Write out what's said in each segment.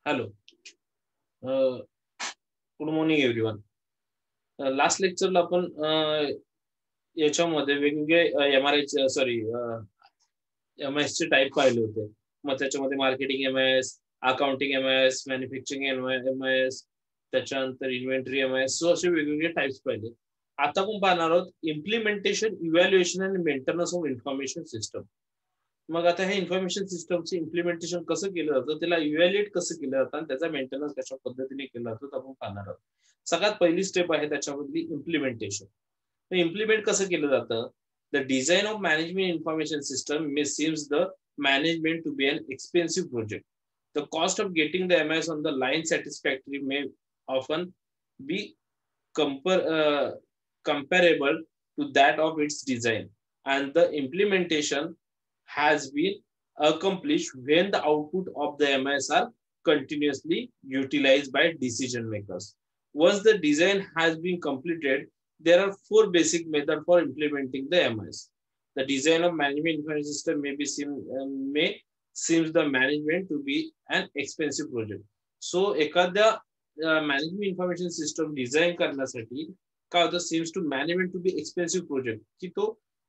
Hello, good morning everyone. Last लेक्चरला आपण याच्यामध्ये वेगवेगळे एम आय एस चे टाईप पाहिले होते. मग त्याच्यामध्ये marketing MIS, accounting MIS, manufacturing MIS, त्याच्यानंतर इन्व्हेंटरी एम-आय-एस, सो असे वेगवेगळे टाईप्स पाहिले. आता आपण पाहणार आहोत इम्प्लिमेंटेशन, इव्हॅल्युएशन आणि मेंटेनन्स ऑफ इन्फॉर्मेशन सिस्टम. मग आता हे इन्फॉर्मेशन सिस्टमचं इम्प्लिमेंटेशन कसं केलं जातं, त्याला इव्हॅल्युएट कसं केलं जातं आणि त्याचा मेंटेनन्स कशा पद्धतीने केला जातो ते आपण पाहणार आहोत. सगळ्यात पहिली स्टेप आहे त्याच्यामधली इम्प्लिमेंटेशन. इम्प्लिमेंट कसं केलं जातं? The design of management information system may seems the management to be an expensive project. The cost of getting the MS on the line satisfactory may often be comparable to that of its design, and the implementation has been accomplished when the output of the MS are continuously utilized by decision makers. Once the design has been completed, there are four basic methods for implementing the MS. The design of management information system may seems the management to be an expensive project. So एखाद्या management information system design करण्यासाठी काय होतं, seems to management to be expensive project, की तो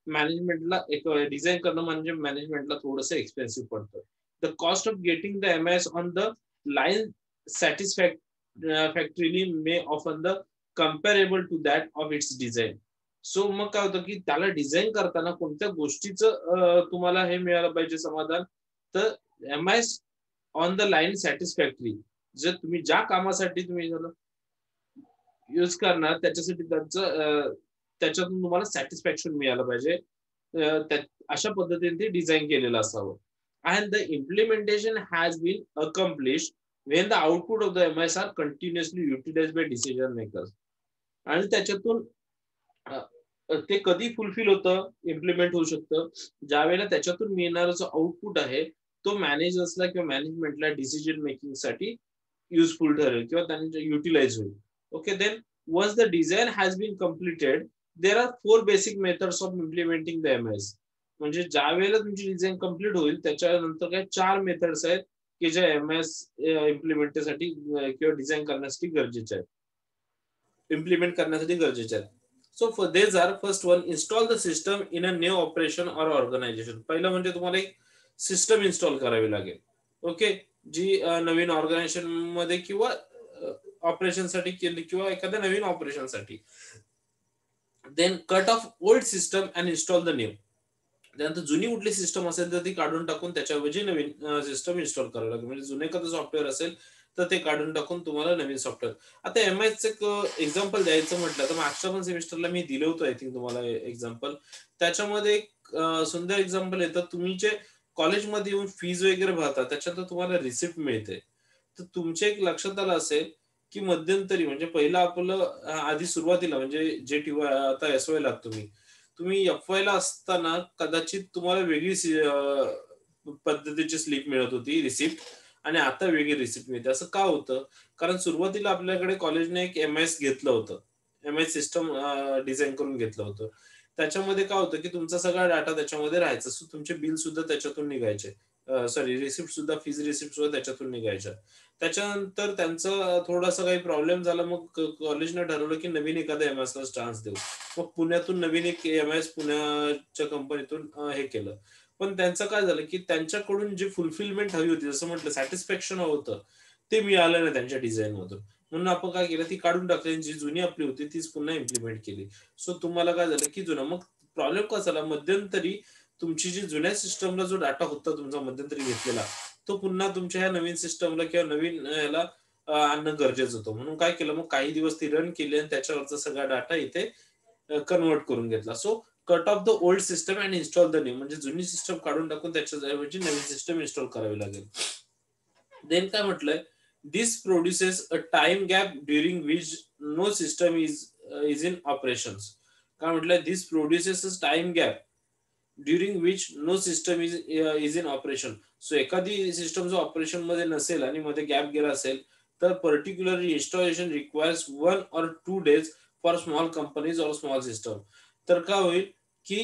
मॅनेजमेंटला एक design करणं म्हणजे मॅनेजमेंटला थोडंसं एक्सपेन्सिव्ह पडतं. The cost of getting the MIS on the line satisfactorily may often the comparable to that of its design. So मग काय होतं की त्याला डिझाईन करताना कोणत्या गोष्टीचं तुम्हाला हे मिळालं पाहिजे समाधान, तर M-I-S on the line satisfactory, जर तुम्ही ज्या कामासाठी तुम्ही यूज करणार त्याच्यासाठी त्याच्यातून तुम्हाला सॅटिस्फॅक्शन मिळालं पाहिजे, अशा पद्धतीने ते डिझाईन केलेलं असावं. And the implementation has been accomplished when the output of the MIS are continuously utilized by decision makers. आणि त्याच्यातून ते कधी फुलफिल होतं, इम्प्लिमेंट होऊ शकतं, ज्यावेळेला त्याच्यातून मिळणारा जो आउटपुट आहे तो मॅनेजर्सला किंवा मॅनेजमेंटला डिसिजन मेकिंग साठी युजफुल ठरेल किंवा त्यांनी युटिलाइज होईल. Okay, then once the design has been completed, there are four basic methods of implementing the M-I-S. म्हणजे ज्या वेळेला तुमची डिझाईन कम्प्लीट होईल त्याच्यानंतर काय चार मेथड्स आहेत की ज्या एम-आय-एस इम्प्लिमेंटसाठी किंवा डिझाईन करण्यासाठी गरजेचे आहेत, इम्प्लिमेंट करण्यासाठी गरजेचे आहेत. So four these are first one, install the system in a new operation or organisation. पहिलं म्हणजे तुम्हाला एक सिस्टम इन्स्टॉल करावी लागेल. ओके, जी नवीन ऑर्गनायझेशन मध्ये किंवा ऑपरेशन साठी केली किंवा एखाद्या नवीन ऑपरेशन साठी. Then cut off old system and install the new. त्यानंतर जुनी कुठली सिस्टम असेल तर ती काढून टाकून त्याच्याऐवजी नवीन सिस्टम इन्स्टॉल करावं लागेल. म्हणजे जुने एखादं सॉफ्टवेअर असेल तर ते काढून टाकून तुम्हाला नवीन सॉफ्टवेअर. आता एम-आय-एसचं एक एक्झाम्पल द्यायचं म्हटलं तर मागच्या पण सेमिस्टरला मी दिलं होतं आय थिंक तुम्हाला एक्झाम्पल. त्याच्यामध्ये एक सुंदर एक्झाम्पल येतं, तुम्ही जे कॉलेजमध्ये येऊन फीज वगैरे भरता त्याच्यात तुम्हाला रिसिप्ट मिळते. तर तुमच्या एक लक्षात आलं असेल की मध्यंतरी म्हणजे पहिलं आपलं आधी सुरुवातीला म्हणजे जे आता एस-वाय ला तुम्ही एफ-वाय ला असताना कदाचित तुम्हाला वेगळी पद्धतीची स्लिप मिळत होती रिसिप्ट, आणि आता वेगळी रिसिप्ट मिळते. असं का होतं? कारण सुरुवातीला आपल्याकडे कॉलेजने एक एम-आय-एस घेतलं होतं, एम-आय-एस सिस्टम डिझाईन करून घेतलं होतं. त्याच्यामध्ये काय होतं की तुमचा सगळा डाटा त्याच्यामध्ये राहायचा, सो तुमचे बिल सुद्धा त्याच्यातून निघायचे, सॉरी रिसिप्ट सुद्धा, फीज रिसिप्ट सुद्धा त्याच्यातून निघायच्या. त्याच्यानंतर त्यांचा थोडासा काही प्रॉब्लेम झाला, मग कॉलेजने ठरवलं की नवीन एखाद्या एम-आय-एस ला चान्स देऊ. मग पुण्यातून नवीन एक एम-आय-एस पुण्याच्या कंपनीतून हे केलं. पण त्यांचं काय झालं की त्यांच्याकडून जी फुलफिलमेंट हवी होती, जसं म्हटलं सॅटिस्फॅक्शन होतं, ते मिळालं नाही त्यांच्या डिझाईन मधून. म्हणून आपण काय केलं, ती काढून टाकली, जी जुनी आपली होती तीच पुन्हा इम्प्लिमेंट केली. सो तुम्हाला काय झालं की जुनं, मग प्रॉब्लेम काय झाला, मध्यंतरी तुमची जी जुन्या सिस्टमला जो डाटा होता तुमचा मध्यंतरी घेतलेला, तो पुन्हा तुमच्या ह्या नवीन सिस्टमला किंवा नवीन ह्याला आणणं गरजेचं होतं. म्हणून काय केलं, मग काही दिवस ती रन केली आणि त्याच्यावरचा सगळा डाटा इथे कन्वर्ट करून घेतला. So cut off the old system and install the new, म्हणजे जुनी सिस्टम काढून टाकून त्याच्याऐवजी नवीन सिस्टम इन्स्टॉल करावी लागेल. देन काय म्हटलंय, this produces a time gap during which no system is in operations. काय म्हटलंय, this produces a time gap during which no system is in operation. So एखादी सिस्टम जो ऑपरेशन मध्ये नसेल आणि मध्ये गॅप गेला असेल तर particularly installation requires 1 or 2 days for small companies और स्मॉल सिस्टम. तर काय होईल की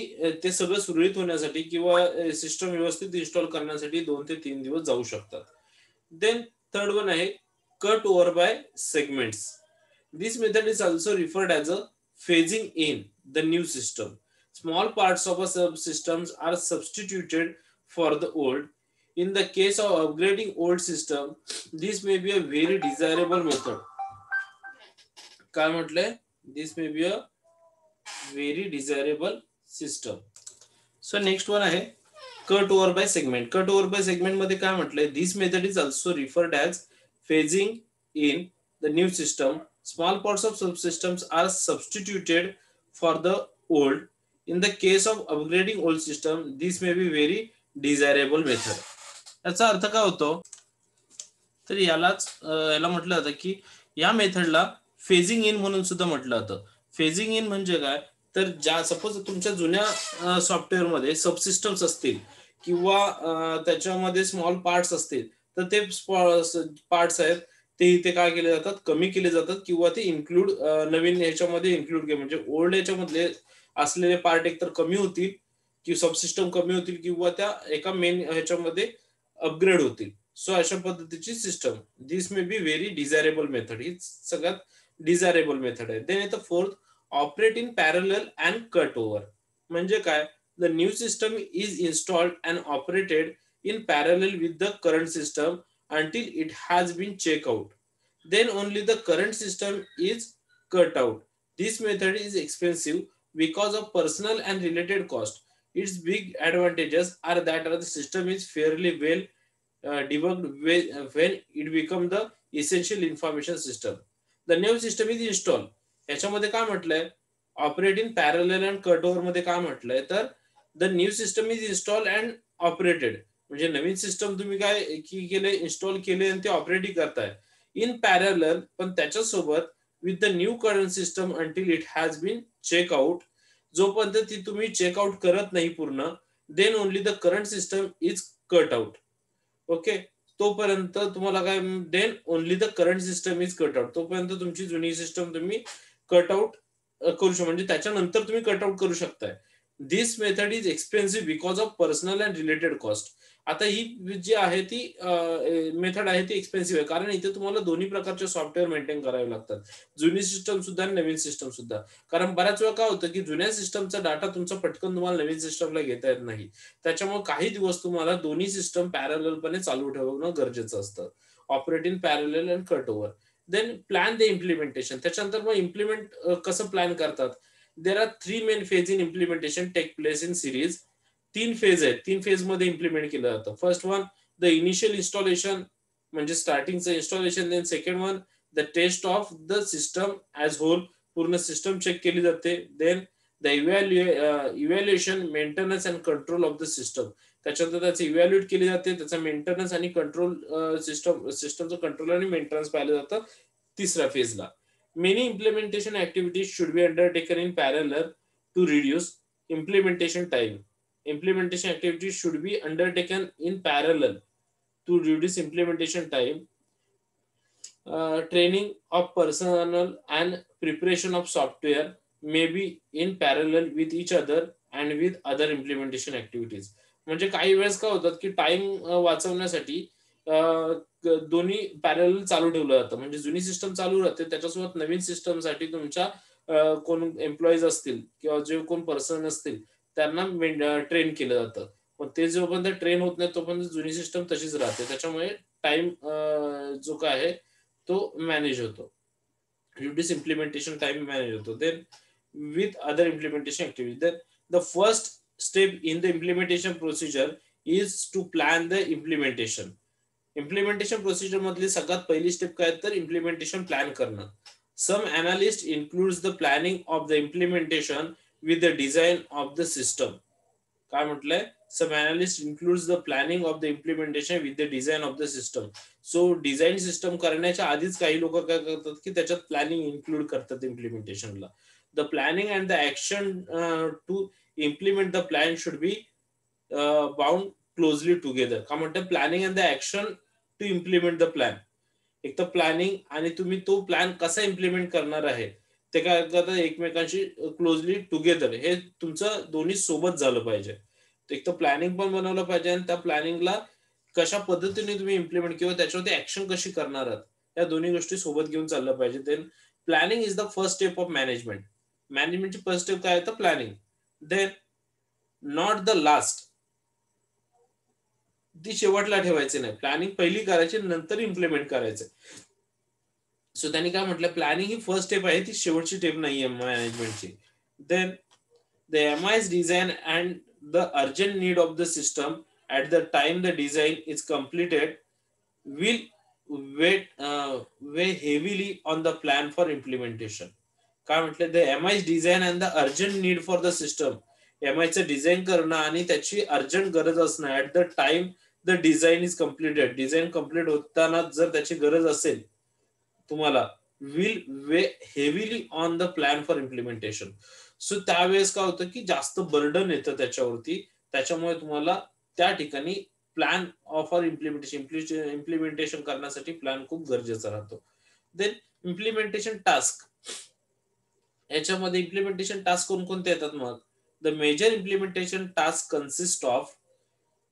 ते सगळं सुरळीत होण्यासाठी किंवा सिस्टम व्यवस्थित इन्स्टॉल करण्यासाठी 2 ते 3 दिवस जाऊ शकतात. देन थर्ड वन आहे cut over by segments. This method is also referred as a phasing in the new system. Small parts of a subsystems are substituted for the old. In the case of upgrading old system, this may be a very desirable method. काय म्हटलंय? This may be a very desirable system. So next one आहे cut over by segment. Cut over by segment मध्ये काय म्हटलंय? This method is also referred as phasing in the new system. Small parts of subsystems are substituted for the old. In the case of upgrading old system, this may be very desirable method. याचा अर्थ काय होतो? तर याला म्हटलं जातं की या मेथडला फेजिंग इन म्हणून सुद्धा म्हटलं जातं. फेजिंग इन म्हणजे काय? तर ज्या सपोज तुमच्या जुन्या सॉफ्टवेअर मध्ये सबसिस्टम्स असतील किंवा त्याच्यामध्ये स्मॉल पार्ट्स असतील, तर ते पार्ट्स आहेत ते इथे काय केले जातात, कमी केले जातात किंवा ते इन्क्लूड नवीन ह्याच्यामध्ये इन्क्लूड केले, म्हणजे ओल्ड ह्याच्यामधले असलेले पार्ट एकतर कमी होतील किंवा सबसिस्टम कमी होतील किंवा त्या एका मेन ह्याच्यामध्ये अपग्रेड होतील. सो अशा पद्धतीची system. This may be very desirable method. ही सगळ्यात डिझायरेबल मेथड आहे. देन येतं fourth operate in parallel and cut over. म्हणजे काय? The new system is installed and operated in parallel with the current system until it has been checked out. Then only the current system is cut out. This method is expensive because of personal and related cost. Its big advantages are that the system is fairly well debugged when it becomes the essential information system. The new system is installed. याच्यामध्ये काय म्हटलंय? Operate in parallel and cut over मध्ये काय म्हटलंय? तर the new system is install and operated. म्हणजे नवीन system तुम्ही काय केले, इन्स्टॉल केले आणि ते ऑपरेटिंग करताय इन पॅरलल, पण त्याच्यासोबत with the new current system until it has been check out. जोपर्यंत ती तुम्ही चेकआउट करत नाही पूर्ण, then only the current system is cut out. Okay, तोपर्यंत तुम्हाला काय, then only the current system is cut out, तोपर्यंत तुमची जुनी सिस्टम तुम्ही कट आउट करू शकता, म्हणजे त्याच्यानंतर तुम्ही कट आउट करू शकताय. This method is expensive because of personal and related cost. आता ही जी आहे ती मेथड आहे ती एक्सपेन्सिव्ह आहे, कारण इथे तुम्हाला दोन्ही प्रकारचे सॉफ्टवेअर मेंटेन करावे लागतात, जुनी सिस्टम सुद्धा आणि नवीन सिस्टम सुद्धा. कारण बऱ्याच वेळा काय होतं की जुन्या सिस्टमचा डाटा तुमचा पटकन तुम्हाला नवीन सिस्टमला घेता येत नाही. त्याच्यामुळे काही दिवस तुम्हाला दोन्ही सिस्टम पॅरललपणे चालू ठेवणं गरजेचं असतं. Operate in parallel and cut over. Then plan the implementation. त्याच्यानंतर मग इम्प्लिमेंट कसं प्लॅन करतात? There are 3 main phase in implementation take place in series. 3 phase आहेत, 3 फेज मध्ये इम्प्लिमेंट केलं जातं. First one the initial installation, म्हणजे स्टार्टिंगचं installation. Then second one the test of the system as whole, पूर्ण system check केली जाते. Then the evaluation, maintenance and control of the system. त्याच्यानंतर त्याचं इव्हॅल्युएट केली जाते, त्याचा मेंटेनन्स आणि कंट्रोल, सिस्टमचं कंट्रोल आणि मेंटेनन्स पाहिलं जातं तिसऱ्या फेजला. Many implementation activities should be undertaken in parallel to reduce implementation time. Implementation activities should be undertaken in parallel to reduce implementation time. Training of personnel and preparation of software may be in parallel with each other and with other implementation activities. म्हणजे काही वेळेस काय होतात की time वाचवण्यासाठी दोन्ही parallel चालू ठेवलं जातं, म्हणजे जुनी सिस्टम चालू राहते, त्याच्यासोबत नवीन सिस्टमसाठी तुमच्या कोण एम्प्लॉईज असतील किंवा जे कोण पर्सन असतील त्यांना ट्रेन केलं जातं. पण ते जोपर्यंत ट्रेन होत नाही तोपर्यंत जुनी सिस्टम तशीच राहते, त्याच्यामुळे टाइम जो काय आहे तो मॅनेज होतो, रिड्यूस इम्प्लिमेंटेशन टाइम मॅनेज होतो. Then with other implementation activity. Then the first step in the implementation procedure is to plan the implementation. Implementation procedure मधली सगळ्यात पहिली स्टेप काय तर इम्प्लिमेंटेशन प्लॅन करणं. Some analyst includes the planning of the implementation with the design of the system. काय म्हटलंय? Some analyst includes the planning of the implementation with the design of the system. So design system करण्याच्या आधीच काही लोक काय करतात की त्याच्यात प्लॅनिंग इन्क्लूड करतात इम्प्लिमेंटेशनला. The planning and the action to implement the plan should be bound closely together. का म्हणतात? Planning and the action to implement the plan. एक तर प्लॅनिंग आणि तुम्ही तो प्लॅन कसा इम्प्लिमेंट करणार आहे ते काय करतात, एकमेकांशी क्लोजली टुगेदर, हे तुमचं दोन्ही सोबत झालं पाहिजे. एक तर प्लॅनिंग पण बनवलं पाहिजे आणि त्या प्लॅनिंगला कशा पद्धतीने तुम्ही इम्प्लिमेंट किंवा त्याच्यावरती ऍक्शन कशी करणार आहात, या दोन्ही गोष्टी सोबत घेऊन चाललं पाहिजे. Then planning is the first step of management. मॅनेजमेंटची फर्स्ट स्टेप काय आहे, planning. Then not the last, ती शेवटला ठेवायची नाही. प्लॅनिंग पहिली करायची, नंतर इम्प्लिमेंट करायचं. सो त्यांनी काय म्हटलं, प्लॅनिंग ही फर्स्ट स्टेप आहे, ती शेवटची स्टेप नाहीये मॅनेजमेंटची. Then the MI's design and the urgent need of the system at the time the design is completed will weigh heavily on the plan for implementation. काय म्हटलं, the MI's design and the urgent need for the system, MIचं design करणं आणि त्याची urgent गरज असणं at the time the design is completed, design complete होताना जर त्याची गरज असेल तुम्हाला, will weigh heavily on the plan for implementation. So त्यावेळेस काय होतं की जास्त बर्डन येतं त्याच्यावरती, त्याच्यामुळे तुम्हाला त्या ठिकाणी प्लॅन फॉर इम्प्लिमेंटेशन करण्यासाठी प्लॅन खूप गरजेचा राहतो. देन इम्प्लिमेंटेशन टास्क, याच्यामध्ये इम्प्लिमेंटेशन टास्क कोणकोणते येतात मग, the major implementation task consist of,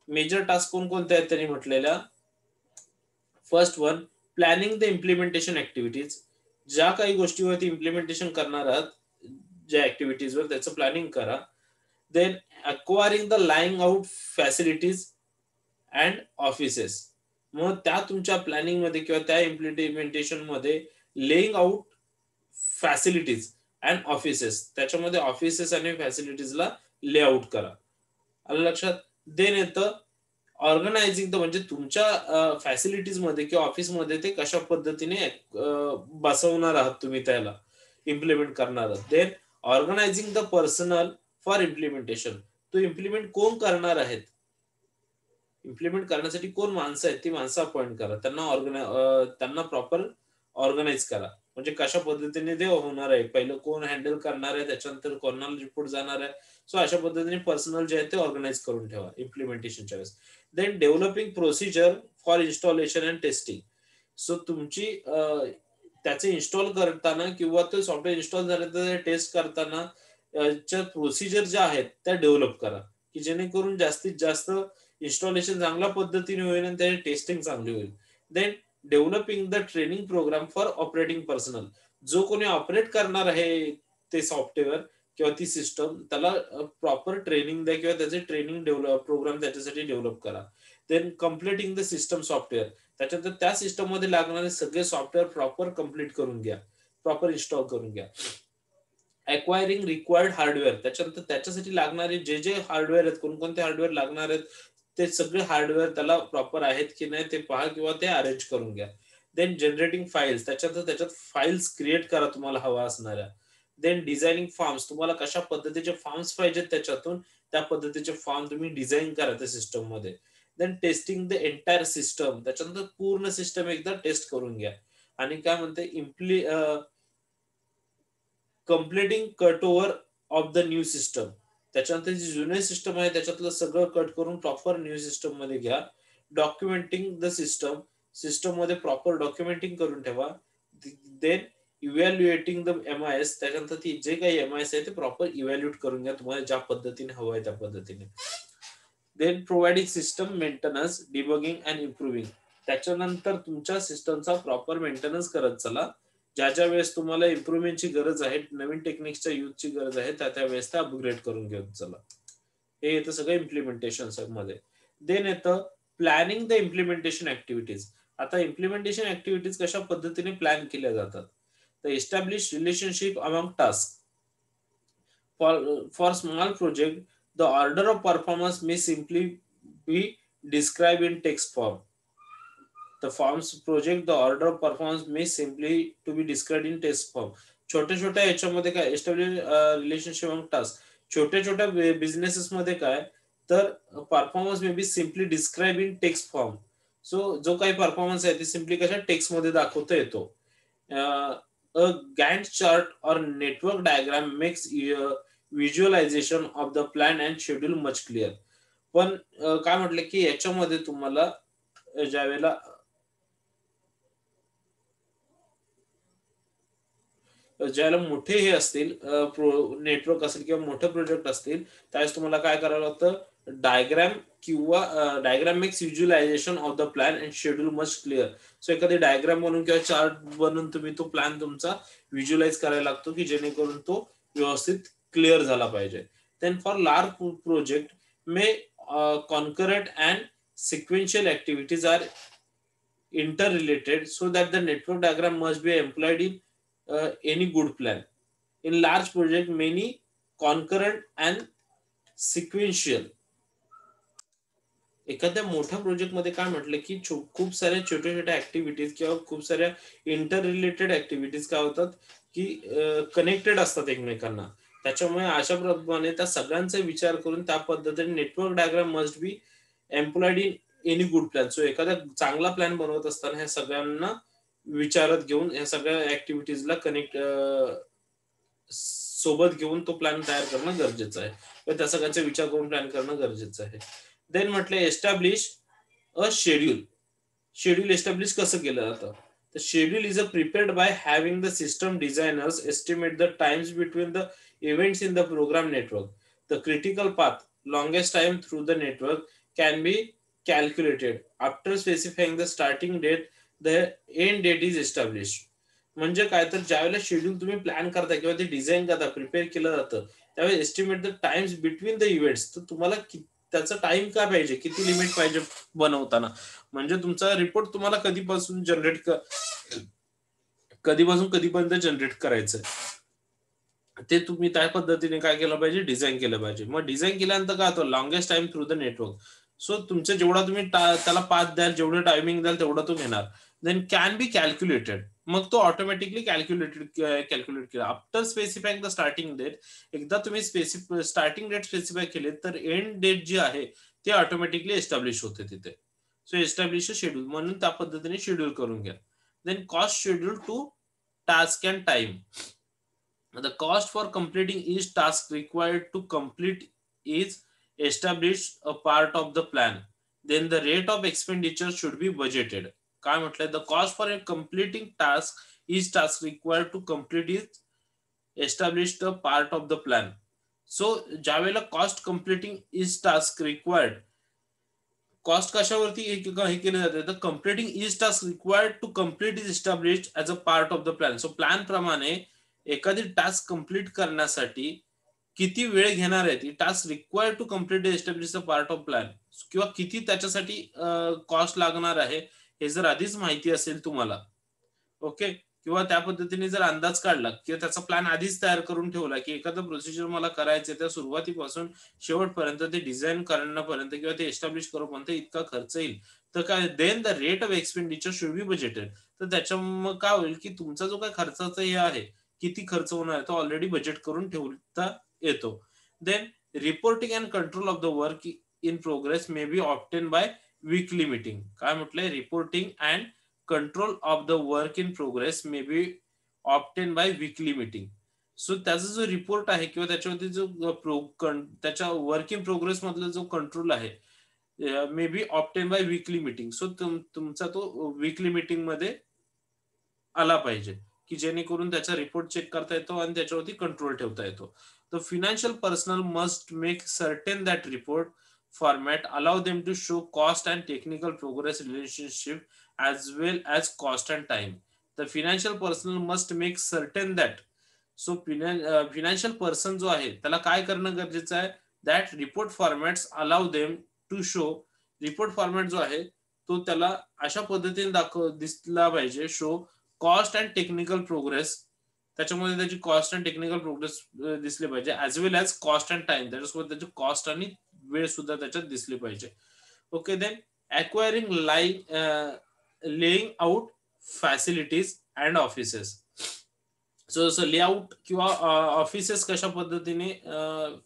major task कोणकोणते आहेत त्यांनी म्हटलेल्या, first one planning the implementation activities, ज्या काही गोष्टीवरती इम्प्लिमेंटेशन करणार आहात, ज्या ऍक्टिव्हिटीजवर त्याचं प्लॅनिंग करा. Then acquiring the laying out facilities and offices, मग त्या तुमच्या प्लॅनिंग मध्ये किंवा त्या इम्प्लिमेंटेशन मध्ये laying out facilities and offices, त्याच्यामध्ये ऑफिसेस आणि फॅसिलिटीजला लेआउट करा. आलं लक्षात. देन येतं ऑर्गनायझिंग द, म्हणजे तुमच्या फॅसिलिटीज मध्ये किंवा ऑफिसमध्ये ते कशा पद्धतीने बसवणार आहात तुम्ही, त्याला इम्प्लिमेंट करणार आहात. Then organising the personnel for implementation, तो इम्प्लिमेंट कोण करणार आहेत, इम्प्लिमेंट करण्यासाठी कोण माणसं आहेत, ती माणसं अपॉइंट करा, त्यांना प्रॉपर ऑर्गनाइज करा, म्हणजे कशा पद्धतीने ते होणार आहे, पहिलं कोण हँडल करणार आहे, त्याच्यानंतर कोणाला रिपोर्ट जाणार आहे. सो अशा पद्धतीने पर्सनल जे आहे ते ऑर्गनाइज करून ठेवा इम्प्लिमेंटेशनच्या वेळेस. Then developing procedure for installation and testing, so तुमची त्याचे इन्स्टॉल करताना किंवा ते सॉफ्टवेअर इन्स्टॉल झालं तर टेस्ट करताना प्रोसिजर ज्या आहेत त्या डेव्हलप करा, की जेणेकरून जास्तीत जास्त इन्स्टॉलेशन चांगल्या पद्धतीने होईल आणि त्याची टेस्टिंग चांगली होईल. Then developing the training programme for operating personnel, जो कोणी ऑपरेट करणार आहे ते सॉफ्टवेअर किंवा ती सिस्टम, त्याला प्रॉपर ट्रेनिंग द्या किंवा त्याचे ट्रेनिंग प्रोग्राम त्याच्यासाठी डेव्हलप करा. Then completing the system software, त्याच्यानंतर त्या सिस्टम मध्ये लागणारे सगळे सॉफ्टवेअर प्रॉपर कम्प्लीट करून घ्या, प्रॉपर इन्स्टॉल करून घ्या. अक्वायरिंग रिक्वायर्ड हार्डवेअर, त्याच्यानंतर त्याच्यासाठी लागणारे जे जे हार्डवेअर आहेत, कोणकोणते हार्डवेअर लागणार आहेत, ते सगळे हार्डवेअर त्याला प्रॉपर आहेत की नाही ते पहा किंवा ते अरेंज करून घ्या. देन जनरेटिंग फाईल्स, त्याच्यात फाईल्स क्रिएट करा तुम्हाला हवा असणाऱ्या. देन डिझायनिंग फॉर्म्स, तुम्हाला कशा पद्धतीचे फॉर्म्स पाहिजेत त्याच्यातून त्या पद्धतीचे फॉर्म तुम्ही डिझाईन करा त्या सिस्टम मध्ये. Then testing the entire system, त्याच्यानंतर पूर्ण सिस्टम एकदा टेस्ट करून घ्या. आणि काय म्हणते, completing cut over of the new system, त्याच्यानंतर जी जुने सिस्टम आहे त्याच्यातलं सगळं कट करून प्रॉपर न्यू सिस्टम मध्ये घ्या. डॉक्युमेंटिंग द सिस्टम, सिस्टम मध्ये प्रॉपर डॉक्युमेंटिंग करून ठेवा. देन इव्हॅल्युएटिंग द MIS, त्याच्यानंतर ती जे काही MIS आहे ते प्रॉपर इव्हॅल्युएट करून घ्या तुम्हाला ज्या पद्धतीने हवं आहे त्या पद्धतीने. Then providing system maintenance, debugging and improving, त्याच्यानंतर तुमच्या सिस्टमचा प्रॉपर मेंटेनन्स करत चला. ज्या ज्या वेळेस तुम्हाला इम्प्रुव्हमेंटची गरज आहे, नवीन टेक्निक्सच्या यूजची गरज आहे, त्या वेळेस त्या अपग्रेड करून घेऊन चला. हे येतं सगळं इम्प्लिमेंटेशन मध्ये. देन येतं प्लॅनिंग द इम्प्लिमेंटेशन ऍक्टिव्हिटीज. आता इम्प्लिमेंटेशन ऍक्टिव्हिटीज कशा पद्धतीने प्लॅन केल्या जातात, तर establish relationship among task. For small project the order of performance may simply be describe in text form. The forms project the order of performance may simply to be described in text form. छोट्या छोट्या याच्यामध्ये काय, establish relationship among task, छोट्या छोट्या businesses मध्ये काय, तर performance may be simply describe in text form. So जो काही परफॉर्मन्स आहे ते सिम्पली कशा टेक्स्ट मध्ये दाखवता येतो. A Gantt chart or network diagram makes visualisation of the plan and schedule much clear. पण काय म्हटलं की याच्यामध्ये तुम्हाला ज्यावेळेला ज्याला मोठे हे असतील नेटवर्क असेल किंवा मोठे प्रोजेक्ट असतील त्यावेळेस तुम्हाला काय करावं लागतं, डायग्राम किंवा diagram makes visualisation of the plan and schedule much clear. So एखादी डायग्राम बनवून किंवा चार्ट बनवून तुम्ही तो प्लॅन तुमचा व्हिज्युअलाइज करायला लागतो की जेणेकरून तो व्यवस्थित क्लिअर झाला पाहिजे. Then for large project may concurrent and sequential activities are interrelated so that the network diagram must be employed in any good plan. In large project, many concurrent and sequential. एखाद्या मोठ्या project मध्ये काय म्हटलं की खूप साऱ्या छोट्या छोट्या ऍक्टिव्हिटीज किंवा खूप साऱ्या इंटर रिलेटेड ऍक्टिव्हिटीज काय होतात की कनेक्टेड असतात एकमेकांना. त्याच्यामुळे अशा प्रमाणे त्या सगळ्यांचा विचार करून त्या पद्धतीने network diagram must be employed in any good plan. So एखादा चांगला प्लॅन बनवत असताना ह्या सगळ्यांना विचारात घेऊन ह्या सगळ्या ऍक्टिव्हिटीजला कनेक्ट सोबत घेऊन तो प्लॅन तयार करणं गरजेचं आहे किंवा त्या सगळ्यांचा विचार करून प्लॅन करणं गरजेचं आहे. देन म्हटलं establish a schedule. Schedule establish कसं केलं जातं तर schedule is a prepared by having the system designers estimate the times between the events in the program network. The critical path longest time through the network can be calculated. After specifying the starting date, the end date is established. म्हणजे काय तर ज्यावेळेला schedule तुम्ही plan करता किंवा ते design करता prepare केलं जातं त्यावेळेस estimate the times between the events. तर तुम्हाला त्याचा टाइम काय पाहिजे किती लिमिट पाहिजे बनवताना. म्हणजे तुमचा रिपोर्ट तुम्हाला कधीपासून कधीपर्यंत जनरेट करायचं ते तुम्ही त्या पद्धतीने काय केलं पाहिजे डिझाईन केलं पाहिजे. मग डिझाईन केल्यानंतर काय होतं longest time through the network. So तुमचं जेवढा तुम्ही त्याला पाथ द्याल जेवढं टायमिंग द्याल तेवढा तो घेणार. Then can be calculated. मग तो ऑटोमॅटिकली कॅल्क्युलेट केला. After specifying the starting date. एकदा तुम्ही स्टार्टिंग डेट स्पेसिफाय केले तर एंड डेट जी आहे ते ऑटोमॅटिकली एस्टॅब्लिश होते तिथे. सो एस्टॅब्लिश शेड्यूल म्हणून त्या पद्धतीने शेड्यूल करून घ्या. Then cost schedule to task and time. The cost for completing each task required to complete is established a part of the plan. Then the rate of expenditure should be budgeted. काय म्हटलंय the cost for completing each task required to complete is established a part of the plan. So ज्यावेळेला cost completing each task required cost कशावरती हे केलं जाते तर completing each task required to complete is established as a part of the plan. So plan प्रमाणे एखादी task complete करण्यासाठी किती वेळ घेणार आहे ती task required to complete establish the part of plan किंवा किती त्याच्यासाठी कॉस्ट लागणार आहे हे जर आधीच माहिती असेल तुम्हाला ओके किंवा त्या पद्धतीने जर अंदाज काढला किंवा त्याचा प्लॅन आधीच तयार करून ठेवला की एखादं प्रोसिजर मला करायचं त्या सुरुवातीपासून शेवटपर्यंत ते डिझाईन करण्यापर्यंत किंवा ते एस्टॅब्लिश करूपर्यंत इतका खर्च येईल तर काय then the rate of expenditure should be budgeted. तर त्याच्यामुळे काय होईल की तुमचा जो काय खर्चाचा हे आहे किती खर्च होणार आहे तो ऑलरेडी बजेट करून ठेवता येतो. Then reporting and control of the work in progress may be obtain by weekly meeting. काय म्हटलंय reporting and control of the work in progress may be obtain by weekly meeting. So त्याचा जो report आहे किंवा त्याच्यावरती जो त्याच्या work in progress मधला जो कंट्रोल आहे मे be obtain by weekly meeting. So तुमचा तो वीकली मीटिंग मध्ये आला पाहिजे की जेणेकरून त्याचा रिपोर्ट चेक करता येतो आणि त्याच्यावरती कंट्रोल ठेवता येतो. The financial personal must make certain that report format allow them to show cost and technical progress relationship as well as cost and time. The financial personnel must make certain that so financial person जो आहे त्याला काय करणं गरजेचं आहे that report formats allow them to show report format जो आहे तो त्याला अशा पद्धतीने दिसला पाहिजे show cost and technical progress. त्याच्यामध्ये त्याची कॉस्ट अँड टेक्निकल प्रोग्रेस दिसले पाहिजे as well as cost and time. त्याच्यासोबत त्याची कॉस्ट आणि वेळ सुद्धा त्याच्यात दिसली पाहिजे. Okay then acquiring laying out facilities and offices. So जसं लेआउट किंवा ऑफिसेस कशा पद्धतीने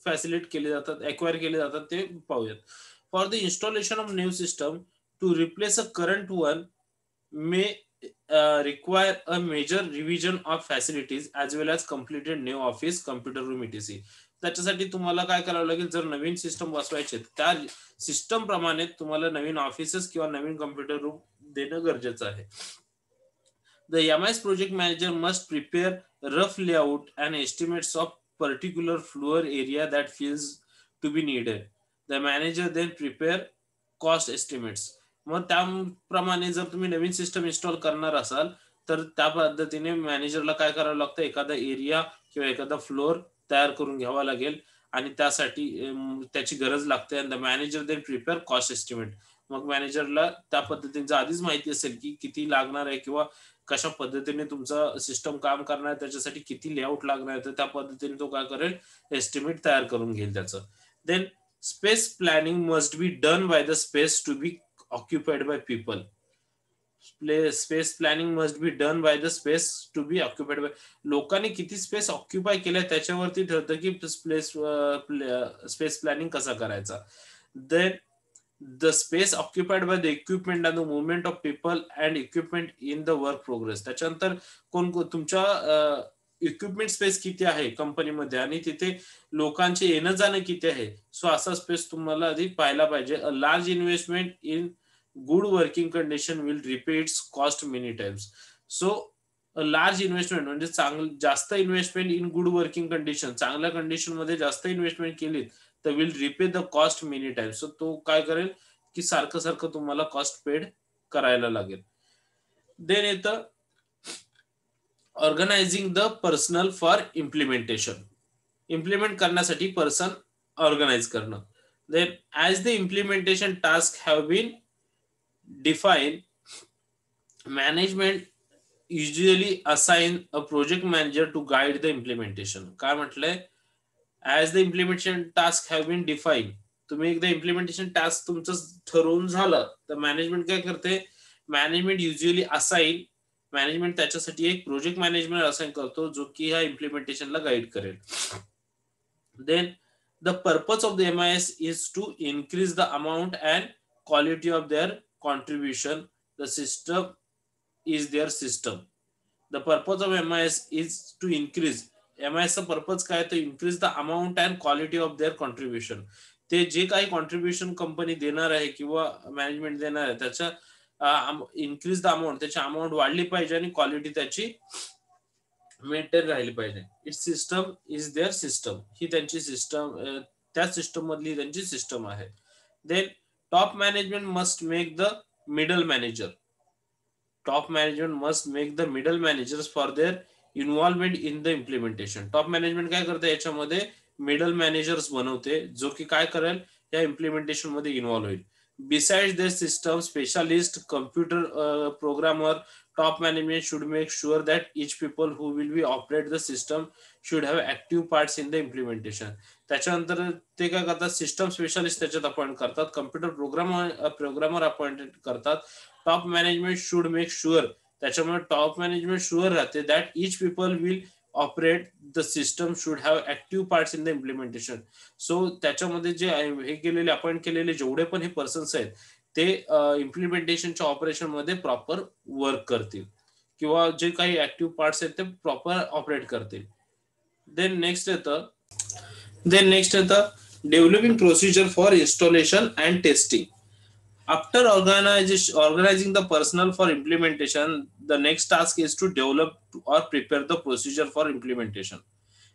फॅसिलिट केले जातात अक्वायर केले जातात ते पाहूयात. For the installation of new system to replace a current one may require a major revision of facilities as well as completed new office computer room etc. त्याच्यासाठी तुम्हाला काय करावं लागेल जर नवीन सिस्टम बसवायचे त्या सिस्टम प्रमाणे तुम्हाला नवीन ऑफिसेस किंवा नवीन कम्प्युटर रूम देणं गरजेचं आहे. The MIS project manager must prepare rough layout and estimates of particular floor area that feels to be needed. The manager then prepare cost estimates. मग त्याप्रमाणे जर तुम्ही नवीन सिस्टम इन्स्टॉल करणार असाल तर त्या पद्धतीने मॅनेजरला काय करावं लागतं, एखादा एरिया किंवा एखादा फ्लोअर तयार करून घ्यावा लागेल आणि त्यासाठी त्याची गरज लागते. आणि the manager then prepare cost estimate. मग मॅनेजरला त्या पद्धतीचं आधीच माहिती असेल की किती लागणार आहे किंवा कशा पद्धतीने तुमचा सिस्टम काम करणार आहे, त्याच्यासाठी किती लेआउट लागणार आहे, तर त्या पद्धतीने तो काय करेल, एस्टिमेट तयार करून घेईल त्याचं. Then space planning must be done by the space to be occupied by people. Space planning must be done by the space to be occupied by. लोकांनी किती स्पेस ऑक्युपाय केलाय त्याच्यावरती ठरतं की स्पेस प्लॅनिंग कसा करायचा. Then the space occupied by the equipment and the movement of people and equipment in the work progress. त्याच्यानंतर तुमच्या इक्विपमेंट स्पेस किती आहे कंपनीमध्ये आणि तिथे लोकांचे येणं जाणं किती आहे. सो असा स्पेस तुम्हाला आधी पाहायला पाहिजे. A large investment in good working condition will repay it's cost many times. So large investment म्हणजे जास्त investment in good working condition, चांगल्या कंडिशन मध्ये जास्त इन्व्हेस्टमेंट केली तर will repay the cost many times. So तो काय करेल की सारखं सारखं तुम्हाला कॉस्ट पेड करायला लागेल. देन येतं organizing the personnel for implementation. Implement करण्यासाठी पर्सन ऑर्गनाइज करणं. Then as the implementation task have been define, management usually assign a project manager to guide the implementation. काय म्हटलंय, as the implementation task have been define. तुम्ही एकदा implementation task तुमचं ठरवून झालं तर मॅनेजमेंट काय करते, मॅनेजमेंट युजली असाइन, मॅनेजमेंट त्याच्यासाठी एक प्रोजेक्ट मॅनेजमेंट असाइन करतो जो की ह्या इम्प्लिमेंटेशनला गाईड करेल. Then the purpose of the MIS is to increase the amount and quality of their contribution. The system is their system. The purpose of MIS is to increase. MIS चा purpose काय, तर increase the amount and quality of their contribution. ते जे काही contribution company देणार आहे किंवा management देणार आहे त्याच्या इन्क्रीज द अमाऊंट, त्याची अमाऊंट वाढली पाहिजे आणि क्वालिटी त्याची मेंटेन राहिली पाहिजे. Its system is their system. ही त्यांची सिस्टम, त्या सिस्टम मधली त्यांची सिस्टम आहे. Then top management must make the middle manager. Top management must make the middle managers for their involvement in the implementation. Top management काय करते, याच्यामध्ये middle managers बनवते जो की काय करेल, या इम्प्लिमेंटेशन मध्ये इन्व्हॉल्व होईल. Besides their system specialist, computer programmer, top management should make sure that each people who will be operate the system should have active parts in the implementation. त्याच्यानंतर ते काय करतात, सिस्टम स्पेशालिस्ट त्याच्यात appoint करतात, computer programmer appoint करतात. Top management should make sure, त्याच्यामुळे top management sure राहते that each people will operate the system should have active parts in the implementation. So त्याच्यामध्ये जे हे केलेले अपॉइंट केलेले जेवढे पण हे पर्सन्स आहेत ते इम्प्लिमेंटेशनच्या ऑपरेशन मध्ये प्रॉपर वर्क करतील किंवा जे काही ऍक्टिव्ह पार्ट्स आहेत ते प्रॉपर ऑपरेट करतील. देन नेक्स्ट येतं developing procedure for installation and testing. After organizing the personnel for implementation, the next task is to develop or prepare the procedure for implementation.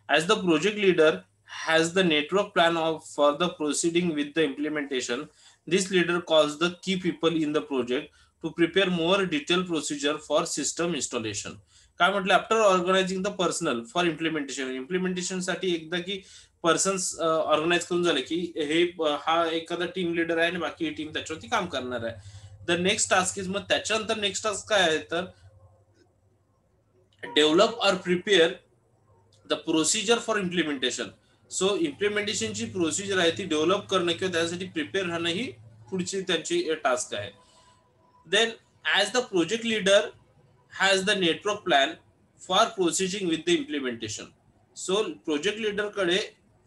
As the project leader has the network plan for the proceeding with the implementation, this leader calls the key people in the project to prepare more detailed procedure for system installation. काय म्हटलं, after organising the personnel for implementation साठी एकदा की persons organise करून झाले की हे हा एखादा टीम लिडर आहे आणि बाकी टीम त्याच्यावरती काम करणार आहे. द नेक्स्ट टास्क इज, मग त्याच्यानंतर नेक्स्ट टास्क काय आहे तर develop or prepare the procedure for implementation. So इम्प्लिमेंटेशनची प्रोसिजर आहे ती डेव्हलप करणं किंवा त्यासाठी प्रिपेअर राहणं ही पुढची त्यांची टास्क आहे. Then as the project leader has the network plan for proceeding with the implementation. So project leader कडे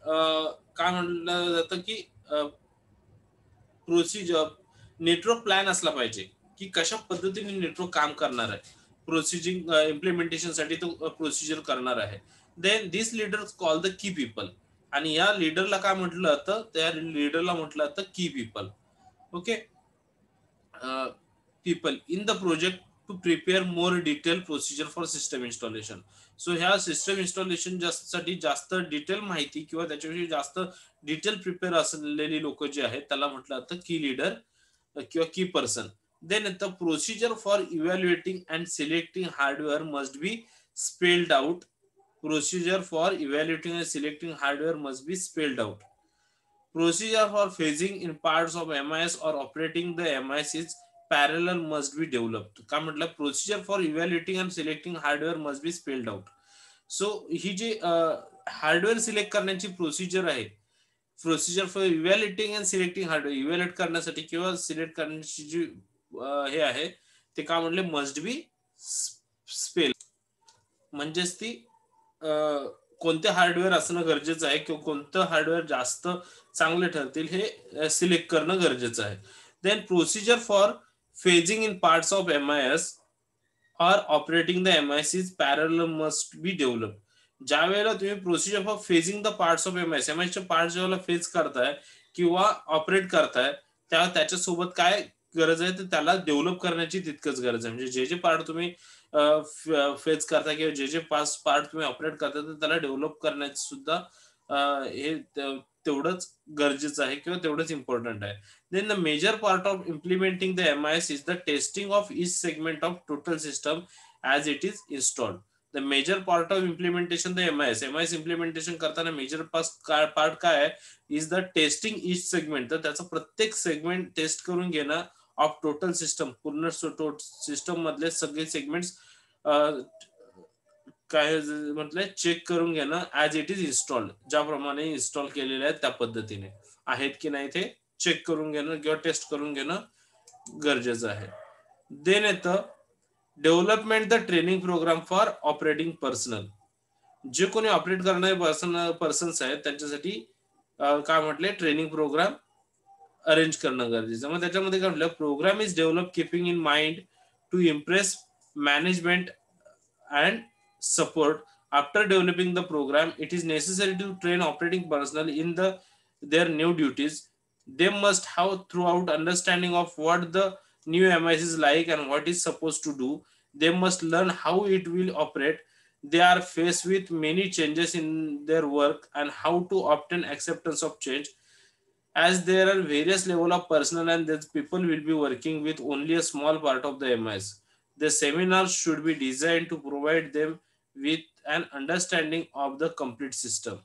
काय म्हणलं जातं की प्रोसिजर नेटवर्क प्लॅन असला पाहिजे की कशा पद्धतीने नेटवर्क काम करणार आहे, प्रोसिजिंग इम्प्लिमेंटेशन साठी तो प्रोसिजर करणार आहे. Then this leader call the key people, आणि या लीडरला काय म्हटलं जातं, त्या लीडरला म्हटलं जातं key people. Okay, people in the project to prepare more detail procedure for system installation. So ह्या सिस्टम इन्स्टॉलेशन साठी जास्त डिटेल माहिती किंवा त्याच्याविषयी जास्त डिटेल प्रिपेअर असलेली लोक जे आहेत त्याला म्हटलं जातं की लीडर किंवा की person. Then the procedure for evaluating and selecting hardware must be spelled out. Procedure for evaluating and selecting hardware must be spelled out. Procedure for phasing in parts of MIS or operating the MIS is parallel must be developed. का म्हटलं procedure for evaluating and selecting hardware must be spelled out. So ही जी hardware select करण्याची procedure आहे, procedure for evaluating and selecting hardware, evaluate करण्यासाठी किंवा select करण्याची जी हे आहे ते का म्हणले मस्ट बी स्पेल. म्हणजेच ती कोणते हार्डवेअर असणं गरजेचं आहे किंवा कोणतं हार्डवेअर जास्त चांगले ठरतील हे सिलेक्ट करणं गरजेचं आहे. Then procedure for phasing in parts of MIS or operating the MIS is parallel must be developed. ज्या वेळेला तुम्ही procedure for phasing the parts of MIS चे पार्ट जेव्हा फेज करताय किंवा ऑपरेट करताय तेव्हा त्याच्यासोबत काय गरज आहे तर त्याला डेव्हलप करण्याची तितकंच गरज आहे. म्हणजे जे जे पार्ट तुम्ही फेज करता किंवा जे जे पार्ट तुम्ही ऑपरेट करता तर त्याला डेव्हलप करण्याचं सुद्धा हे तेवढंच गरजेचं आहे किंवा तेवढंच इम्पॉर्टंट आहे. Then the major part of implementing the MIS is the testing of each segment of total system as it is installed. The major part of implementation the MIS implementation करताना major part काय आहे is the testing each segment. तर त्याचा प्रत्येक segment taste करून घेणं of total system, पूर्ण system मधले सगळे सेगमेंट्स काय म्हटलंय चेक करून घेणं ऍज इट इज इन्स्टॉल्ड, ज्याप्रमाणे इन्स्टॉल केलेले आहेत त्या पद्धतीने आहेत की नाही ते चेक करून घेणं किंवा टेस्ट करून घेणं गरजेचं आहे. देन येतं development the training programme for operating personnel. जे कोणी ऑपरेट करणारे पर्सन्स आहेत त्यांच्यासाठी काय म्हटले ट्रेनिंग प्रोग्राम अरेंज करणं गरजेचं. मग त्याच्यामध्ये काय म्हटलं program is develop keeping in mind to impress management and support. After developing the program, it is necessary to train operating personnel in their new duties. They must have throughout understanding of what the new MIS is like and what is supposed to do. They must learn how it will operate. They are faced with many changes in their work and how to obtain acceptance of change. As there are various level of personnel and these people will be working with only a small part of the MIS. The seminars should be designed to provide them with an understanding of the complete system.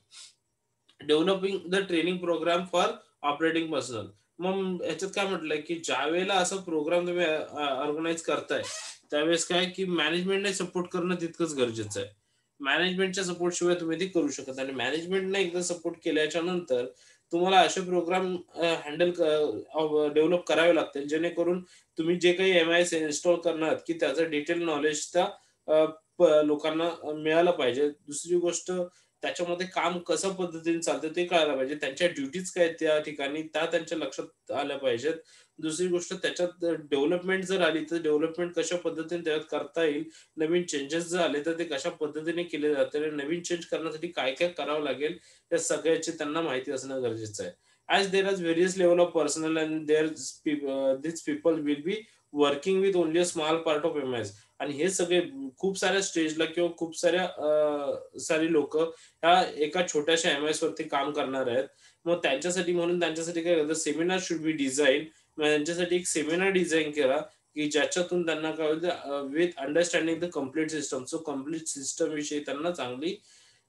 Developing the training program for operating personnel. मग याच्यात काय म्हटलंय की ज्या वेळेला असा programme तुम्ही organise करताय त्यावेळेस काय की मॅनेजमेंटने सपोर्ट करणं तितकंच गरजेचं आहे. मॅनेजमेंटच्या सपोर्ट शिवाय तुम्ही ते करू शकत आणि मॅनेजमेंटने एकदा सपोर्ट केल्याच्या नंतर तुम्हाला असे प्रोग्राम हँडल डेव्हलप करावे लागतील जेणेकरून तुम्ही जे काही MIS इन्स्टॉल करणार की त्याचं डिटेल नॉलेज त्या लोकांना मिळालं पाहिजे. दुसरी गोष्ट त्याच्यामध्ये काम कसं पद्धतीने चालतं ते कळायला पाहिजे. त्यांच्या ड्युटीज काय त्या ठिकाणी त्या त्यांच्या लक्षात आल्या पाहिजेत. दुसरी गोष्ट त्याच्यात डेव्हलपमेंट जर आली तर डेव्हलपमेंट कशा पद्धतीने त्याच्यात करता येईल, नवीन चेंजेस जर आले तर ते कशा पद्धतीने केले जाते, नवीन चेंज करण्यासाठी काय काय करावं लागेल या सगळ्याची त्यांना माहिती असणं गरजेचं आहे. As there is various level of personnel and these people will be working with only a small part of MIS. आणि हे सगळे खूप साऱ्या स्टेजला किंवा खूप सारी लोक ह्या एका छोट्याशा MIS वरती काम करणार आहेत. मग त्यांच्यासाठी काय करतात सेमिनार शुड बी डिझाईन. त्यांच्यासाठी एक सेमिनार डिझाईन केला की ज्याच्यातून त्यांना काय होतं with understanding the complete system. So complete system विषयी त्यांना चांगली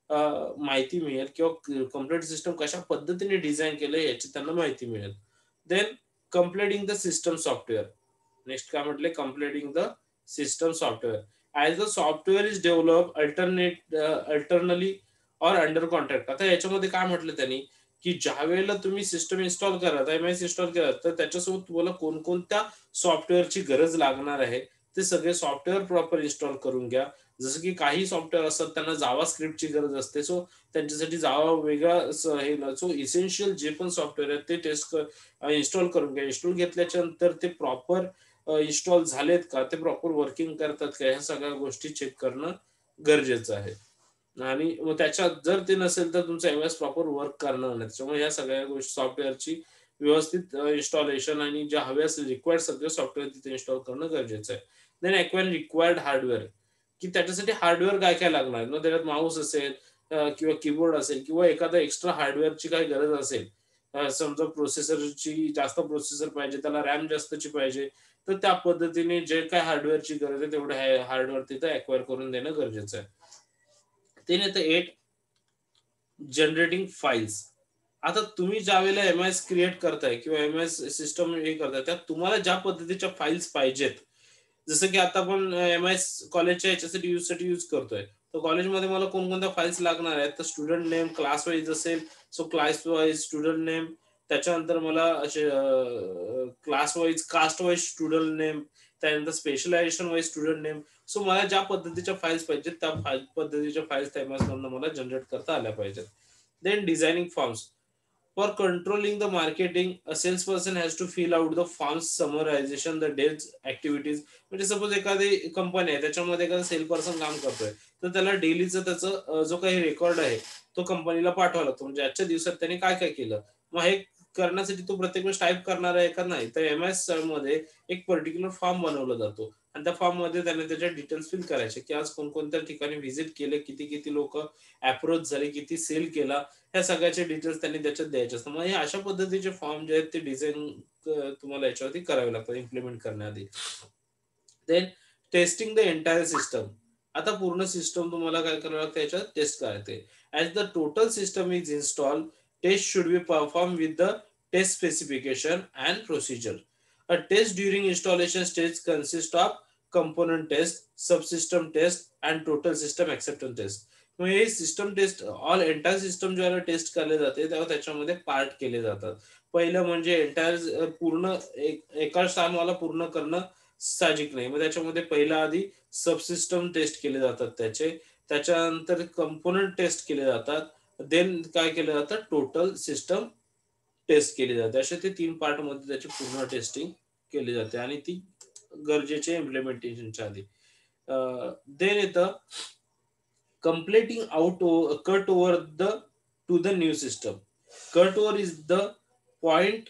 माहिती मिळेल किंवा कम्प्लीट सिस्टम कशा पद्धतीने डिझाईन केलं याची त्यांना माहिती मिळेल. Then completing the system software. Next काय म्हटले completing the system software. As the software is developed alternately or under contract. आता याच्यामध्ये काय म्हटलं त्यांनी की ज्या वेळेला तुम्ही सिस्टम इन्स्टॉल करत MIS इन्स्टॉल करत तर त्याच्यासोबत तुम्हाला कोणकोणत्या सॉफ्टवेअरची गरज लागणार आहे ते सगळे सॉफ्टवेअर प्रॉपर इन्स्टॉल करून घ्या. जसं की काही सॉफ्टवेअर असतात त्यांना जावा स्क्रिप्टची गरज असते. सो त्यांच्यासाठी जावा वेगळा हे सो इसेन्शियल जे पण सॉफ्टवेअर आहेत ते इन्स्टॉल करून घ्या. इन्स्टॉल घेतल्याच्या नंतर ते प्रॉपर इन्स्टॉल झालेत का, ते प्रॉपर वर्किंग करतात का, ह्या सगळ्या गोष्टी चेक करणं गरजेचं आहे. आणि मग त्याच्यात जर ते नसेल तर तुमचा MIS प्रॉपर वर्क करणार नाही. त्याच्यामुळे ह्या सगळ्या गोष्टी सॉफ्टवेअरची व्यवस्थित इन्स्टॉलेशन आणि ज्या हव्या रिक्वायर्ड सगळे सॉफ्टवेअर तिथे इन्स्टॉल करणं गरजेचं आहे. देन अक्वायर रिक्वायर्ड हार्डवेअर, की त्याच्यासाठी हार्डवेअर काय काय लागणार ना, त्याच्यात माऊस असेल किंवा कीबोर्ड असेल किंवा एखादा एक्स्ट्रा हार्डवेअरची काही गरज असेल. समजा प्रोसेसरची जास्त प्रोसेसर पाहिजे, त्याला रॅम जास्तची पाहिजे, तर त्या पद्धतीने जे काय हार्डवेअरची गरज आहे तेवढं हार्डवेअर तिथं अक्वायर करून देणं गरजेचं आहे. ते नाही तर 8 जनरेटिंग फाईल्स. आता तुम्ही ज्या वेळेला एमआयएस क्रिएट करताय किंवा एमआयएस सिस्टम हे करताय, त्यात तुम्हाला ज्या पद्धतीच्या फाईल्स पाहिजेत, जसं की आता आपण एमआयएस कॉलेजच्या याच्यासाठी यूज करतोय, तर कॉलेजमध्ये मला कोणकोणत्या फाईल्स लागणार आहेत, तर स्टुडंट नेम क्लास वाईज असेल, so class wise student name. त्याच्यानंतर मला असे class wise caste wise student name, त्यानंतर specialisation wise student name. So मला ज्या पद्धतीच्या फाईल्स पाहिजेत त्या पद्धतीच्या फाईल्स त्या एमआयएस मधून मला जनरेट करता आल्या पाहिजेत. Then designing forms. For controlling the marketing, a salesperson has to fill out the forms summarization, the dates, activities. म्हणजे सपोज एखादी कंपनी आहे, त्याच्यामध्ये एखादा सेल पर्सन काम करतोय, तर त्याला डेलीचं त्याचं जो काही रेकॉर्ड आहे तो कंपनीला पाठवावा लागतो, म्हणजे आजच्या दिवसात त्यांनी काय काय केलं. मग हे करण्यासाठी तो प्रत्येक वेळेस टाईप करणार आहे का नाही, तर एमएस मध्ये एक पर्टिक्युलर फॉर्म बनवला जातो आणि त्या फॉर्म मध्ये त्याने त्याच्या डिटेल्स फिल करायचे, की आज कोणकोणत्या ठिकाणी व्हिजिट केले, किती किती लोक अप्रोच झाले, किती सेल केला, ह्या सगळ्याचे डिटेल्स त्यांनी त्याच्यात द्यायचे असतात. मग हे अशा पद्धतीचे फॉर्म जे आहेत ते डिझाईन तुम्हाला याच्यावरती करावे लागतात इम्प्लिमेंट करण्याआधी. Then testing the entire system. आता पूर्ण सिस्टम तुम्हाला काय करावं लागतं, याच्यात टेस्ट करायचे. As the total system is install, test should be perform with the test specification and procedure. A test during installation stage consist of component test, subsystem test and total system acceptance test. मग हे system test, all entire system ज्यावेळेला test केले जाते तेव्हा त्याच्यामध्ये part केले जातात. पहिलं म्हणजे एंटायर पूर्ण एका स्थानवाला पूर्ण करणं साहजिक नाही, मग त्याच्यामध्ये पहिला आधी सबसिस्टम टेस्ट केले जातात त्याचे, त्याच्यानंतर कंपोनंट टेस्ट केले जातात, देन काय केलं जातं, टोटल सिस्टम टेस्ट केली जाते. असे ते 3 पार्ट मध्ये त्याची पूर्ण टेस्टिंग केली जाते आणि ती गरजेचे इम्प्लिमेंटेशनच्या आधी. देन येतं completing out cut over the to the new system. Cut over is the point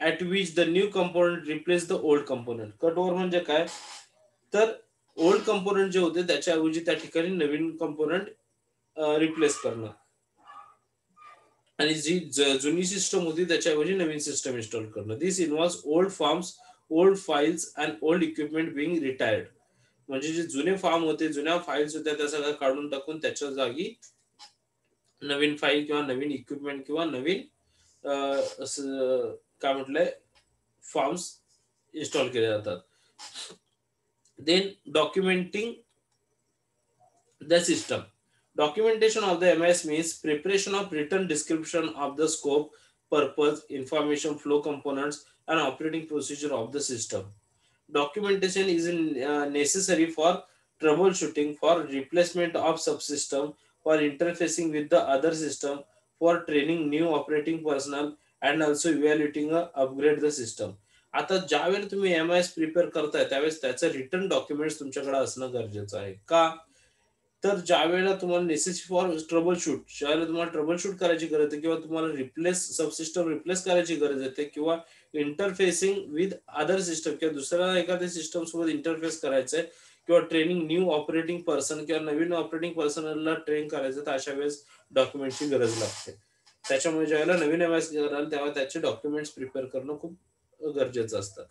at which the new component replace the old component. Cut over म्हणजे काय, तर ओल्ड कंपोनंट जे होते त्याच्याऐवजी त्या ठिकाणी नवीन कंपोनंट रिप्लेस करणं आणि जी जुनी सिस्टम होती त्याच्याऐवजी नवीन सिस्टम इन्स्टॉल करणं. This involves old forms, old files and old equipment being retired. म्हणजे जे जुने फॉर्म होते, जुन्या फाईल्स होत्या, त्या सगळ्या काढून टाकून त्याच्या जागी नवीन फाईल किंवा नवीन इक्विपमेंट किंवा नवीन काय म्हटलंय फॉर्म्स इन्स्टॉल केले जातात. Then documenting the system. Documentation of the MS means preparation of written description of the scope, purpose, information flow components, and operating procedure of the system. Documentation is necessary for troubleshooting, for replacement of subsystem, for interfacing with the other system, for training new operating personnel, and also evaluating upgrade the system. आता ज्या वेळेला तुम्ही MIS prepare करताय त्यावेळेस त्याचं return documents तुमच्याकडे असणं गरजेचं आहे. का, तर ज्या वेळेला तुम्हाला नेसेसरी फॉर ट्रबल शूट, ज्यावेळेला तुम्हाला ट्रबल शूट करायची गरज आहे किंवा तुम्हाला सबसिस्टम रिप्लेस करायची गरज येते किंवा इंटरफेसिंग विथ अदर सिस्टम किंवा दुसऱ्या एखाद्या सिस्टम सोबत इंटरफेस करायचंय किंवा ट्रेनिंग न्यू ऑपरेटिंग पर्सन किंवा नवीन ऑपरेटिंग पर्सनला ट्रेन करायचं, तर अशा वेळेस डॉक्युमेंटची गरज लागते. त्याच्यामुळे ज्यावेळेला नवीन एमएस कराल तेव्हा त्याचे डॉक्युमेंट्स प्रिपेअर करणं खूप गरजेचं असतं.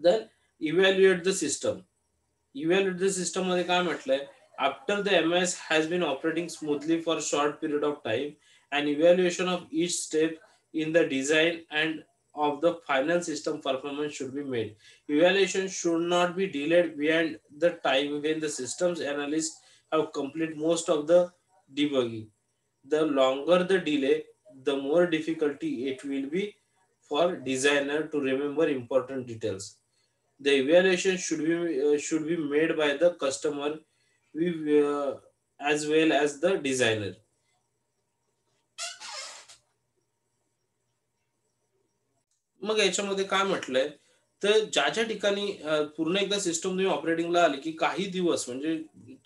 Then evaluate the system. Evaluate the system मध्ये काय म्हटलंय, after the MS has been operating smoothly for a short period of time, an evaluation of each step in the design and of the final system performance should be made. Evaluation should not be delayed beyond the time when the systems analysts have completed most of the debugging. The longer the delay, the more difficulty it will be for designer to remember important details. The evaluation should be made by the customer we as well as the designer. मग याच्यामध्ये काय म्हटलंय, तर ज्या ज्या ठिकाणी पूर्ण एकदा सिस्टम तुम्ही ऑपरेटिंगला आली की काही दिवस म्हणजे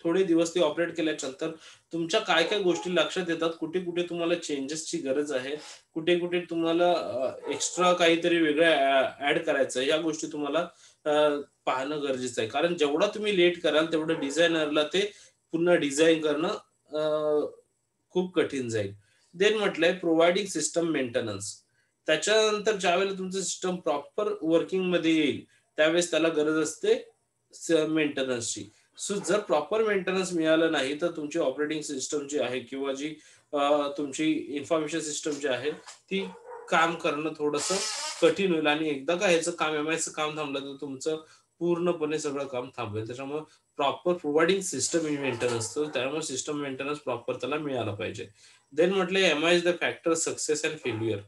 थोडे दिवस ती ऑपरेट केल्यानंतर तुमच्या काय काय गोष्टी लक्षात येतात, कुठे कुठे तुम्हाला चेंजेसची गरज आहे, कुठे कुठे तुम्हाला एक्स्ट्रा काहीतरी वेगळं ऍड करायचं, या गोष्टी तुम्हाला पाहणं गरजेचं आहे. कारण जेवढा तुम्ही लेट कराल तेवढं डिझायनरला ते पुन्हा डिझाइन करणं खूप कठीण जाईल. देन म्हटलंय प्रोव्हायडिंग सिस्टम मेंटेनन्स. त्याच्यानंतर ज्यावेळेला तुमचं सिस्टम प्रॉपर वर्किंगमध्ये येईल, त्यावेळेस त्याला गरज असते मेंटेनन्सची. सो जर प्रॉपर मेंटेनन्स मिळालं नाही, तर तुमची ऑपरेटिंग सिस्टम जी आहे किंवा जी तुमची इन्फॉर्मेशन सिस्टम जी आहे, ती काम करणं थोडंसं कठीण होईल आणि एकदा का ह्याचं काम एमआयचं काम थांबलं, तर तुमचं पूर्णपणे सगळं काम थांबेल. त्याच्यामुळे प्रॉपर प्रोव्हायडिंग सिस्टम मेंटेनन्स, त्यामुळे सिस्टम मेंटेनन्स प्रॉपर त्याला मिळाला पाहिजे. देन म्हटलं MI is the factor success and failure.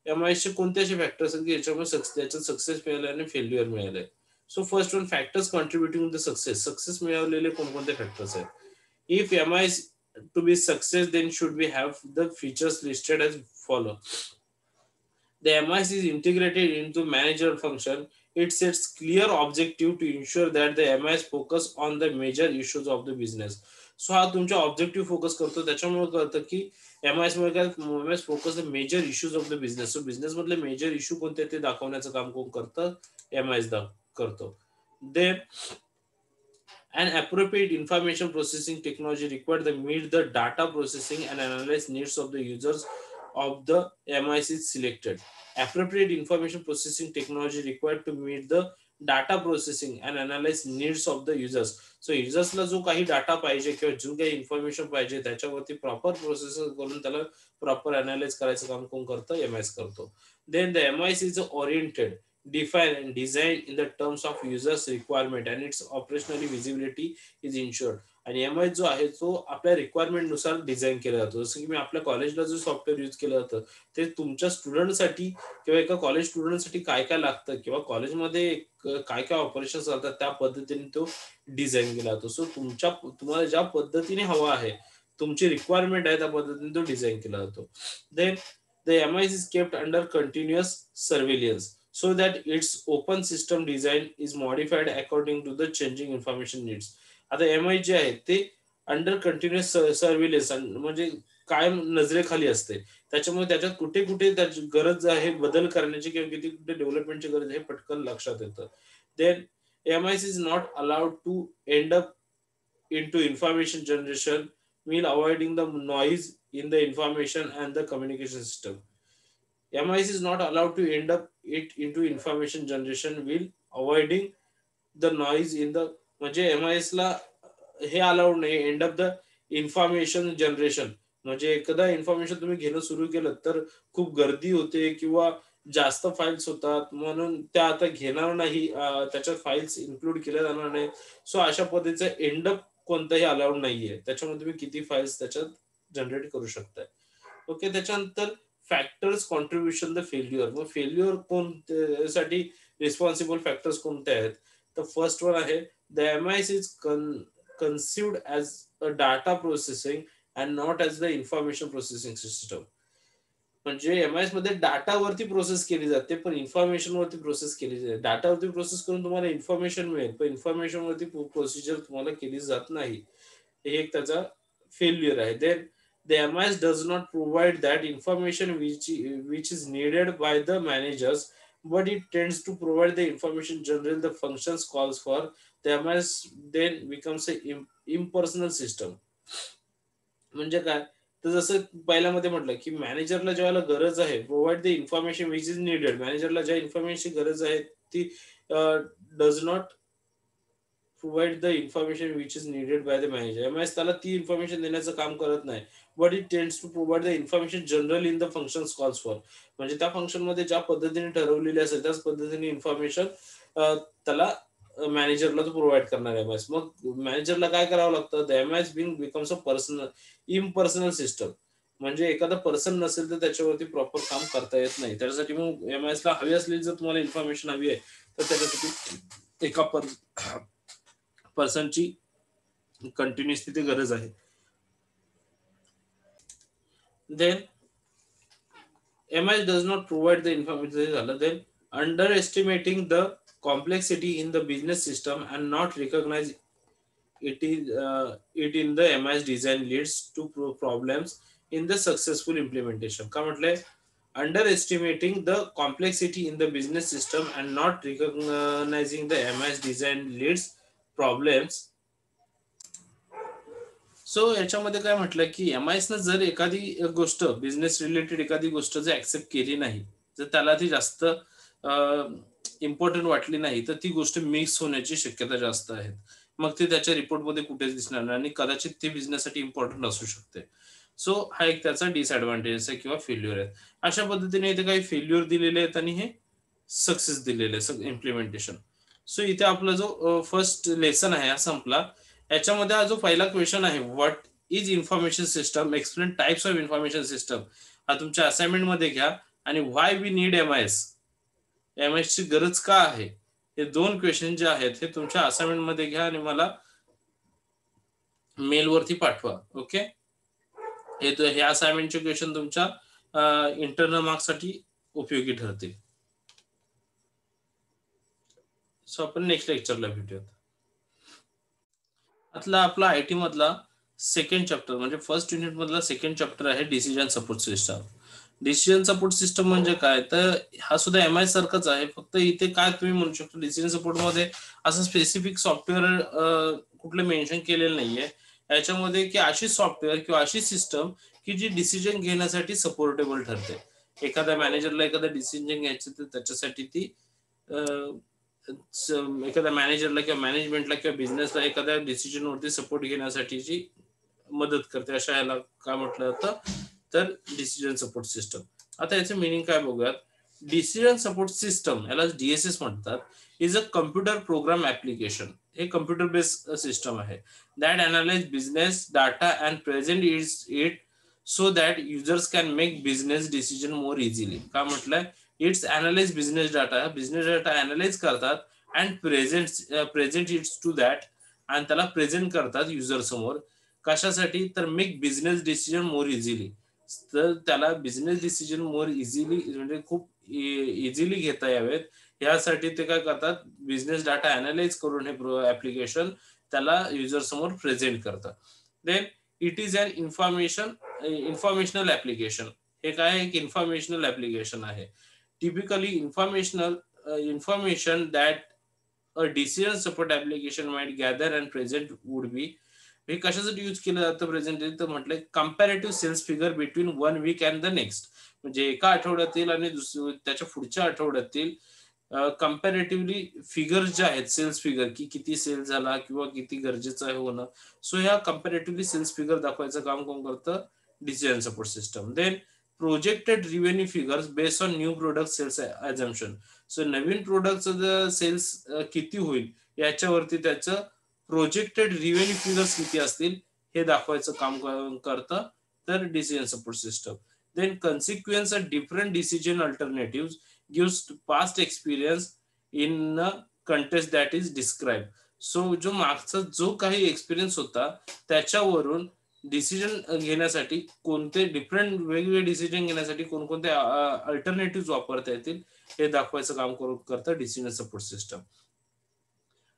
एमआयचे कोणते असे फॅक्टर्स आहेत की याच्यामुळे त्याच्यात सक्सेस मिळाला आणि फेल्युअर मिळालंय. So first one, factors contributing to the success. Success मिळवलेले कोणकोणते फॅक्टर्स आहेत? If MI to be success, then should we have the features listed as follow. The MIS is integrated into manager function. It sets clear objective to ensure that the MIS focus on the major issues of the business. So हा तुमच्या objective focus करतो. त्याच्यामुळे कळतं की MIS मुळे काय, MIS focus the major issues of the business. So business मधले major issue कोणते ते दाखवण्याचं काम कोण करतं? एमआयएस करतो. दे and appropriate information processing technology required to meet the data processing and analyze needs of the users of the MIS is selected. Appropriate information processing technology required to meet the data processing and analyze needs of the users. So युजर्सला जो काही data पाहिजे किंवा जो काही information पाहिजे त्याच्यावरती proper process करून त्याला प्रॉपर अनालाइज करायचं काम कोण करतं? एमआयएस करतो. Then the MIS is oriented, define and design in the terms of users requirement and its operationally visibility is ensured. आणि एमआय जो आहे तो आपल्या रिक्वायरमेंट नुसार डिझाईन केला जातो. जसं की मी आपल्या कॉलेजला जो सॉफ्टवेअर यूज केलं जातं ते तुमच्या स्टुडंटसाठी किंवा एका कॉलेज स्टुडंटसाठी काय काय लागतं किंवा कॉलेजमध्ये काय काय ऑपरेशन चालतात त्या पद्धतीने तो डिझाईन केला जातो. सो तुम्हाला ज्या पद्धतीने हवा आहे, तुमची रिक्वायरमेंट आहे त्या पद्धतीने तो डिझाईन केला जातो. Then the MI is kept under continuous surveillance so that its open system design is modified according to the changing information needs. आता एमआय जे आहे ते अंडर कंटिन्युअस सर्व्हिलन्स म्हणजे कायम नजरेखाली असते. त्याच्यामुळे त्याच्यात कुठे कुठे त्याची गरज आहे बदल करण्याची किंवा किती कुठे डेव्हलपमेंटची गरज आहे पटकन लक्षात येतं. Then MI is not allowed to end up into information generation mean avoiding the noise in the information and the communication system. MIS is not allowed to end up it into information generation while avoiding the noise in the, म्हणजे MIS ला हे allowed नाही end of the information generation. म्हणजे एकदा information तुम्ही घेणं सुरू केलं तर खूप गर्दी होते किंवा जास्त फाईल्स होतात म्हणून त्या आता घेणार नाही, त्याच्यात फाईल्स इन्क्लूड केल्या जाणार नाही. सो अशा पद्धतीचा एंड अप कोणताही अलाउड नाहीये. त्याच्यामध्ये तुम्ही किती फाईल्स त्याच्यात जनरेट करू शकताय. ओके. त्याच्यानंतर फॅक्टर्स कॉन्ट्रीब्युशन द फेल्युअर. मग फेल्युअर कोणत्यासाठी रिस्पॉन्सिबल फॅक्टर्स कोणते आहेत? तर फर्स्ट वन आहे the MIS is conceived as a data processing and not as the information processing system. म्हणजे एमआयएस मध्ये डाटावरती प्रोसेस केली जाते पण इन्फॉर्मेशन वरती प्रोसेस केली जाते. डाटावरती प्रोसेस करून तुम्हाला इन्फॉर्मेशन मिळेल पण इन्फॉर्मेशन वरती प्रोसिजर तुम्हाला केली जात नाही. हे एक त्याचा फेल्युअर आहे. Then the MIS does not provide that information which is needed by the managers, but it tends to provide the information generally the functions calls for. The MIS then becomes a impersonal system. म्हणजे काय, तर जसं पहिल्यामध्ये म्हटलं की मॅनेजरला ज्यावेळेला गरज आहे provide the information which is needed, मॅनेजरला ज्या इन्फॉर्मेशनची गरज आहे ती does not provide the information which is needed by the manager. MIS त्याला ती इन्फॉर्मेशन देण्याचं काम करत नाही. But it tends to provide the information general in the function calls for. म्हणजे त्या फंक्शन मध्ये ज्या पद्धतीने ठरवलेली असेल त्याच पद्धतीने इन्फॉर्मेशन त्याला मॅनेजरला तो प्रोव्हाइड करणार एमआयएस. मग मॅनेजरला काय करावं लागतं? The MIS becomes a personal impersonal system. म्हणजे एखादा पर्सन नसेल तर त्याच्यावरती प्रॉपर काम करता येत नाही. त्याच्यासाठी मग एमआयएस ला हवी असलेली जर तुम्हाला इन्फॉर्मेशन हवी आहे तर त्याच्यासाठी एका पर्सनची कंटिन्युअस तिथे गरज आहे. Then MIS does not provide the information. Then underestimating the complexity in the business system and not recognize it in the MIS design leads to problems in the successful implementation. का म्हटलंय underestimating the complexity in the business system and not recognizing the MIS design leads problems. So याच्यामध्ये काय म्हटलं की MIS न जर एखादी गोष्ट बिझनेस रिलेटेड एखादी गोष्ट जर ऍक्सेप्ट केली नाही, जर त्याला ती जास्त इम्पॉर्टंट वाटली नाही, तर ती गोष्ट मिक्स होण्याची शक्यता जास्त आहे. मग ते त्याच्या रिपोर्टमध्ये कुठेच दिसणार नाही आणि कदाचित ते बिझनेससाठी इम्पॉर्टंट असू शकते. सो हा एक त्याचा डिसएडव्हान्टेज आहे किंवा फेल्युअर आहे. अशा पद्धतीने इथे काही फेल्युअर दिलेले आहेत आणि हे सक्सेस दिलेले आहे इम्प्लिमेंटेशन. सो इथे आपला जो फर्स्ट लेसन आहे हा संपला. याच्यामध्ये हा जो पहिला क्वेश्चन आहे, what is information system, explain types of information system, हा तुमच्या असाइनमेंट मध्ये घ्या. आणि व्हाय वी नीड MIS, MIS ची गरज का आहे, हे दोन क्वेश्चन जे आहेत हे तुमच्या असाइनमेंट मध्ये घ्या आणि मला मेल वरती पाठवा. ओके, हे असाइनमेंटचे क्वेश्चन तुमच्या इंटरनल मार्क्स साठी उपयोगी ठरतील. सो आपण नेक्स्ट लेक्चरला भेटूयात. आता आपला IT मधला सेकंड चॅप्टर म्हणजे फर्स्ट युनिट मधला सेकंड चॅप्टर आहे decision support system. Decision support system म्हणजे काय, तर हा सुद्धा MIS सारखाच आहे, फक्त इथे काय तुम्ही म्हणू शकतो डिसिजन सपोर्ट मध्ये असं स्पेसिफिक सॉफ्टवेअर कुठलं मेन्शन केलेलं नाहीये याच्यामध्ये, की अशी सॉफ्टवेअर किंवा अशी सिस्टम की जी डिसिजन घेण्यासाठी सपोर्टेबल ठरते. एखाद्या मॅनेजरला एखादा डिसिजन घ्यायचं तर त्याच्यासाठी ती एखाद्या मॅनेजरला किंवा मॅनेजमेंटला किंवा बिझनेसला एखाद्या डिसिजन वरती सपोर्ट घेण्यासाठीची मदत करते. अशा याला काय म्हटलं जातं, तर डिसिजन सपोर्ट सिस्टम. आता याचे मिनिंग काय बघूयात. डिसिजन सपोर्ट सिस्टम, याला DSS म्हणतात, is a computer program application. हे कम्प्युटर बेस्ड सिस्टम आहे that analyse business data and present it so that users can make business decision more easily. काय म्हटलंय, it's analyse business data analyse करतात and present its to that, आणि त्याला present करतात user समोर. कशासाठी, तर make business decision more easily. तर त्याला बिझनेस डिसिजन मोर इझिली म्हणजे खूप इझिली घेता यावेत यासाठी ते काय करतात, बिझनेस डाटा अनालाइज करून हे ऍप्लिकेशन त्याला युजर समोर प्रेझेंट करतात. Then it is an informational application. हे काय एक इन्फॉर्मेशनल ऍप्लिकेशन आहे. Typically information that a decision support application might gather and present would be, हे कशासाठी यूज केलं जातं प्रेझेंट, तर म्हटलं comparative sales figure between 1 week and the next. म्हणजे एका आठवड्यातील आणि त्याच्या पुढच्या आठवड्यातील कंपॅरेटिव्हली फिगर जे आहेत, सेल्स फिगर, की किती सेल्स झाला किंवा किती गरजेचं आहे होणं. सो ह्या कंपॅरेटिव्हली सेल्स फिगर दाखवायचं काम कोण करतं, decision support system. Then projected revenue figures based on new product sales assumption. So नवीन प्रोडक्टचं सेल्स किती होईल याच्यावरती त्याचं प्रोजेक्टेड रिव्हेन्यू फिगर्स किती असतील हे दाखवायचं काम करतं तर decision support system. Then consequence of different decision alternative gives past experience in a contest that is describe. So जो मागचा जो काही एक्सपिरियन्स होता त्याच्यावरून डिसिजन घेण्यासाठी कोणते डिफरंट वेगवेगळे डिसिजन घेण्यासाठी कोणकोणते अल्टरनेटिव्ह वापरता येतील हे दाखवायचं काम करतं decision support system.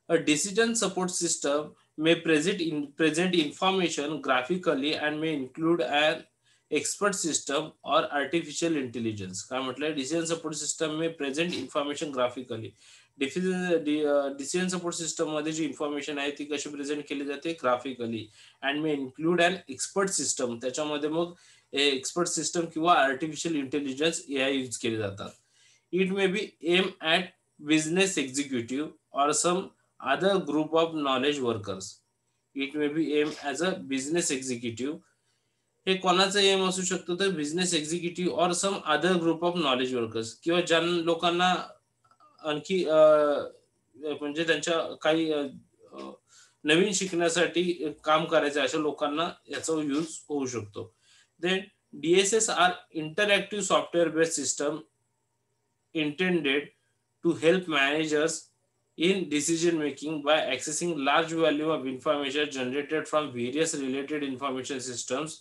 A decision support system may present information graphically and may include an expert system or artificial intelligence. काय म्हटलंय, decision support system may present information graphically. Decision support system मध्ये जी इन्फॉर्मेशन आहे ती कशी present केली जाते, graphically. And may include an expert system, त्याच्यामध्ये मग एक्सपर्ट सिस्टम किंवा आर्टिफिशियल इंटेलिजन्स AI यूज केले जातात. It may be aim at business executive or some other group of knowledge workers. It may be aimed as a business executive. हे कोणाचं M असू शकतं, तर business executive or some other group of knowledge workers, किंवा ज्या लोकांना आणखी म्हणजे त्यांच्या काही नवीन शिकण्यासाठी काम करायचं अशा लोकांना याचा यूज होऊ शकतो. Then DSS are interactive software based system intended to help managers in decision making by accessing large volume of information generated from various related information systems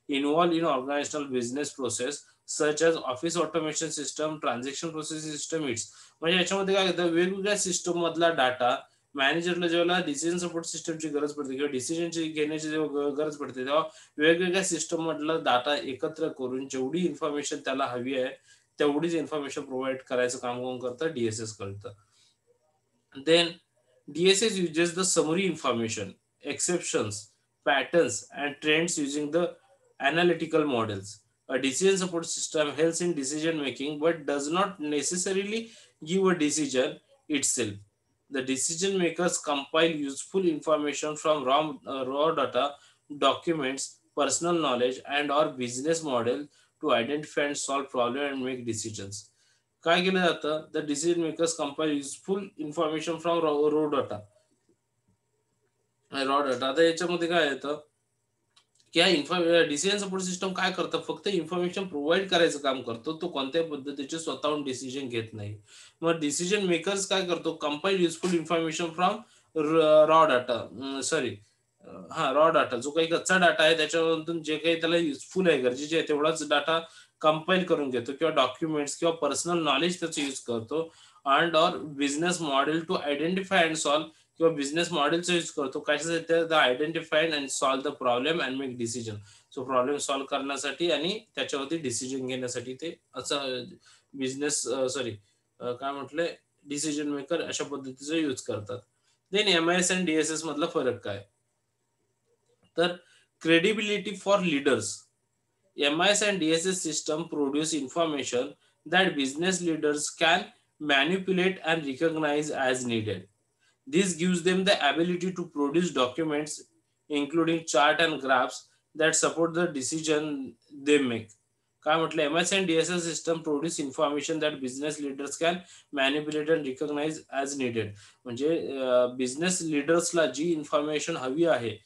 involved in organizational business process such as office automation system, transaction processing system. It's म्हणजे याच्यामध्ये काय होतं, वेगवेगळ्या system मधला data मॅनेजरला जेव्हा decision support सिस्टमची गरज पडते किंवा डिसिजनची घेण्याची जेव्हा गरज पडते, तेव्हा वेगवेगळ्या सिस्टम मधला डाटा एकत्र करून जेवढी इन्फॉर्मेशन त्याला हवी आहे तेवढीच इन्फॉर्मेशन प्रोव्हाइड करायचं काम कोण करतं, डीएसएस करतं. Then DSS uses the summary information, exceptions, patterns, and trends using the analytical models. A decision support system helps in decision making but does not necessarily give a decision itself. The decision makers compile useful information from raw data, documents, personal knowledge, and or business model to identify and solve problem and make decisions. काय केलं जातं, the decision makers compile useful information from raw data. Raw data आता याच्यामध्ये काय येतं की decision support system काय करतं, फक्त इन्फॉर्मेशन प्रोव्हाइड करायचं काम करतो, तो कोणत्याही पद्धतीचे स्वतःहून डिसिजन घेत नाही. मग डिसिजन मेकर्स काय करतो, compile useful information from raw data, sorry raw data, जो काही कच्चा डाटा आहे त्याच्यामधून जे काही त्याला युजफुल आहे, गरजेचे आहे तेवढाच डाटा कंपाईल करून घेतो, किंवा डॉक्युमेंट्स किंवा पर्सनल नॉलेज त्याचा यूज करतो, and or business model to identify and solve, किंवा बिझनेस मॉडेलचा यूज करतो कशासाठी, the identified and solve the problem and make decision. So problem solve करण्यासाठी आणि त्याच्यावरती डिसिजन घेण्यासाठी ते असं बिझनेस सॉरी काय म्हटलंय, डिसिजन मेकर अशा पद्धतीचा यूज करतात. देन एमआयएस अँड डीएसएस मधला फरक काय, तर credibility for leaders. MIS and DSS system produce information that business leaders can manipulate and recognize as needed. This gives them the ability to produce documents, including chart and graphs, that support the decision they make. काय म्हटलं, MS and DSS system produce information that business leaders can manipulate and recognize as needed. म्हणजे business लिडर्सला जी information हवी आहे,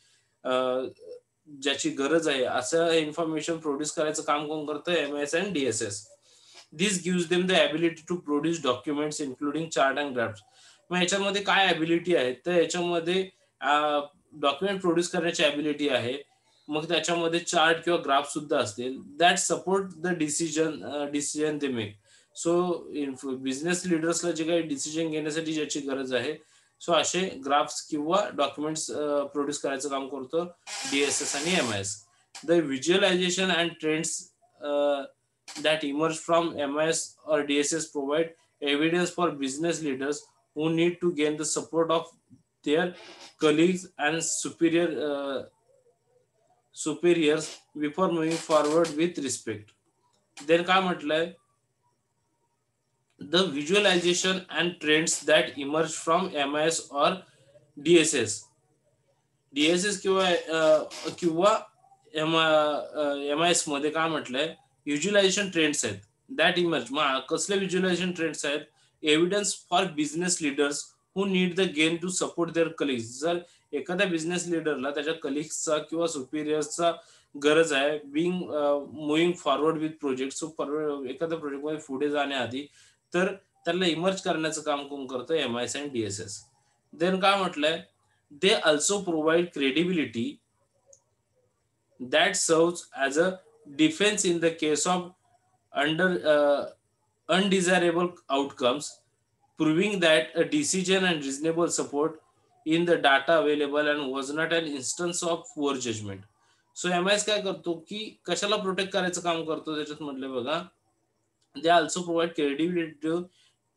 ज्याची गरज आहे, असं इन्फॉर्मेशन प्रोड्यूस करायचं काम कोण करतं, MS and DSS. This gives them the ability to produce documents including chart and graphs. मग याच्यामध्ये काय ॲबिलिटी आहे, तर याच्यामध्ये डॉक्युमेंट प्रोड्यूस करण्याची ॲबिलिटी आहे, मग त्याच्यामध्ये चार्ट किंवा ग्राफ सुद्धा असतील, that support the decision they make. So business लिडर्सला जे काही डिसिजन घेण्यासाठी ज्याची गरज आहे, सो असे ग्राफ्स किंवा डॉक्युमेंट्स प्रोड्यूस करायचं काम करतो डीएसएस आणि MIS. The visualization and trends that emerge from MIS or DSS provide evidence for business leaders who need to gain the support of their colleagues and superiors before moving forward with respect. Then काय म्हटलंय, the visualization and trends that emerge from MIS or DSS. DSS किंवा MIS मध्ये काय म्हटलंय, visualization trends आहेत that emerge. मग कसले visualization trends आहेत, evidence for business leaders who need the gain to support their colleagues. जर एखाद्या बिझनेस लिडरला त्याच्या कलिग्सचा किंवा सुपिरियर्सचा गरज आहे, being moving forward with project, so एखाद्या प्रोजेक्टमध्ये पुढे जाण्याआधी, तर त्याला इमर्ज करण्याचं काम कोण करतं, एमआयएस अँड डीएसएस. देन काय म्हटलंय, दे also provide credibility that serves as a defense in the case of undesirable outcomes, proving that a decision and reasonable support in the data available and was not an instance of poor judgment. So MIS काय करतो की कशाला protect करायचं काम करतो, त्याच्यात म्हटलं बघा, they also provide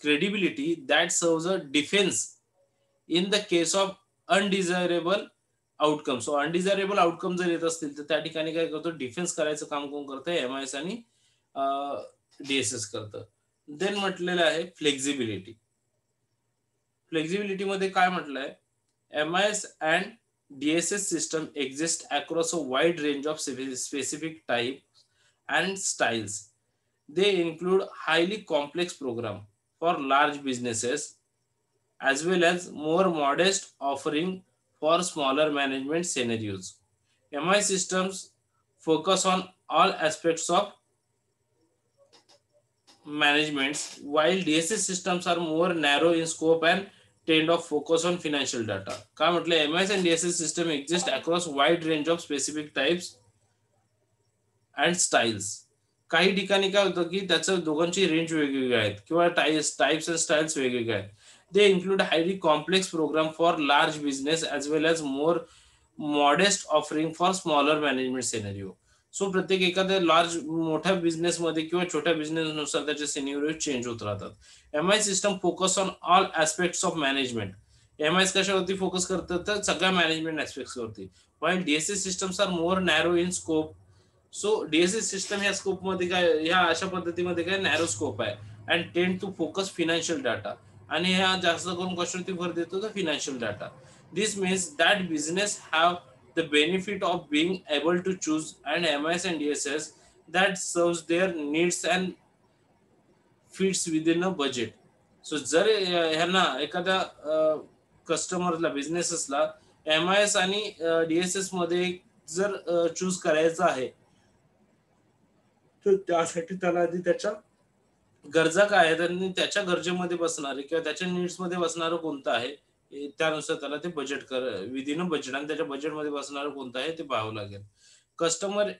credibility that serves a defence in the case of undesirable outcome. So undesirable outcome जर येत असतील तर त्या ठिकाणी काय करतो, डिफेन्स करायचं काम कोण करतं, एमआयएस आणि डीएसएस करतं. देन म्हटलेलं आहे फ्लेक्झिबिलिटी. फ्लेक्झिबिलिटी मध्ये काय म्हटलंय, MIS and DSS system exist across a wide range of specific type and styles. They include highly complex program for large businesses as well as more modest offering for smaller management scenarios. MI systems focus on all aspects of management, while DSS systems are more narrow in scope and tend to focus on financial data. काय म्हटलं, MIS and DSS system exist across wide range of specific types and styles. काही ठिकाणी काय होतं की त्याचं दोघांची range वेगवेगळी आहेत किंवा टाइप्स अँड स्टाईल्स वेगवेगळे आहेत. They include highly complex program for large business as well as more modest offering for smaller management scenario. So प्रत्येक एखाद्या लार्ज मोठ्या बिझनेस मध्ये किंवा छोट्या बिझनेस नुसार त्याचे सिनेरिओ चेंज होत राहतात. M I system focus on all aspects of management. M I कशावरती फोकस करतात तर सगळ्या मॅनेजमेंट ऍस्पेक्ट्स वरती. While DSS systems are more narrow in scope. So DSS system ह्या स्कोप मध्ये काय, ह्या अशा पद्धतीमध्ये काय नॅरो स्कोप आहे and tend to focus financial data. आणि ह्या जास्त करून कशावरती भर देतो तर financial data. This means that business have the benefit of being able to choose an MIS and DSS that serves their needs and fits within a budget. So जर ह्यांना एखाद्या कस्टमरला बिझनेसेसला MIS आणि DSS मध्ये जर चूज करायचं आहे तर त्यासाठी त्याला आधी त्याच्या गरजा काय आहेत आणि त्याच्या गरजेमध्ये बसणारे किंवा त्याच्या नीड्स मध्ये बसणारं कोणतं आहे त्यानुसार त्याला ते बजेट विदिन अ बजेट आणि त्याच्या बजेटमध्ये बसणारं कोणतं आहे ते पाहावं लागेल. Customer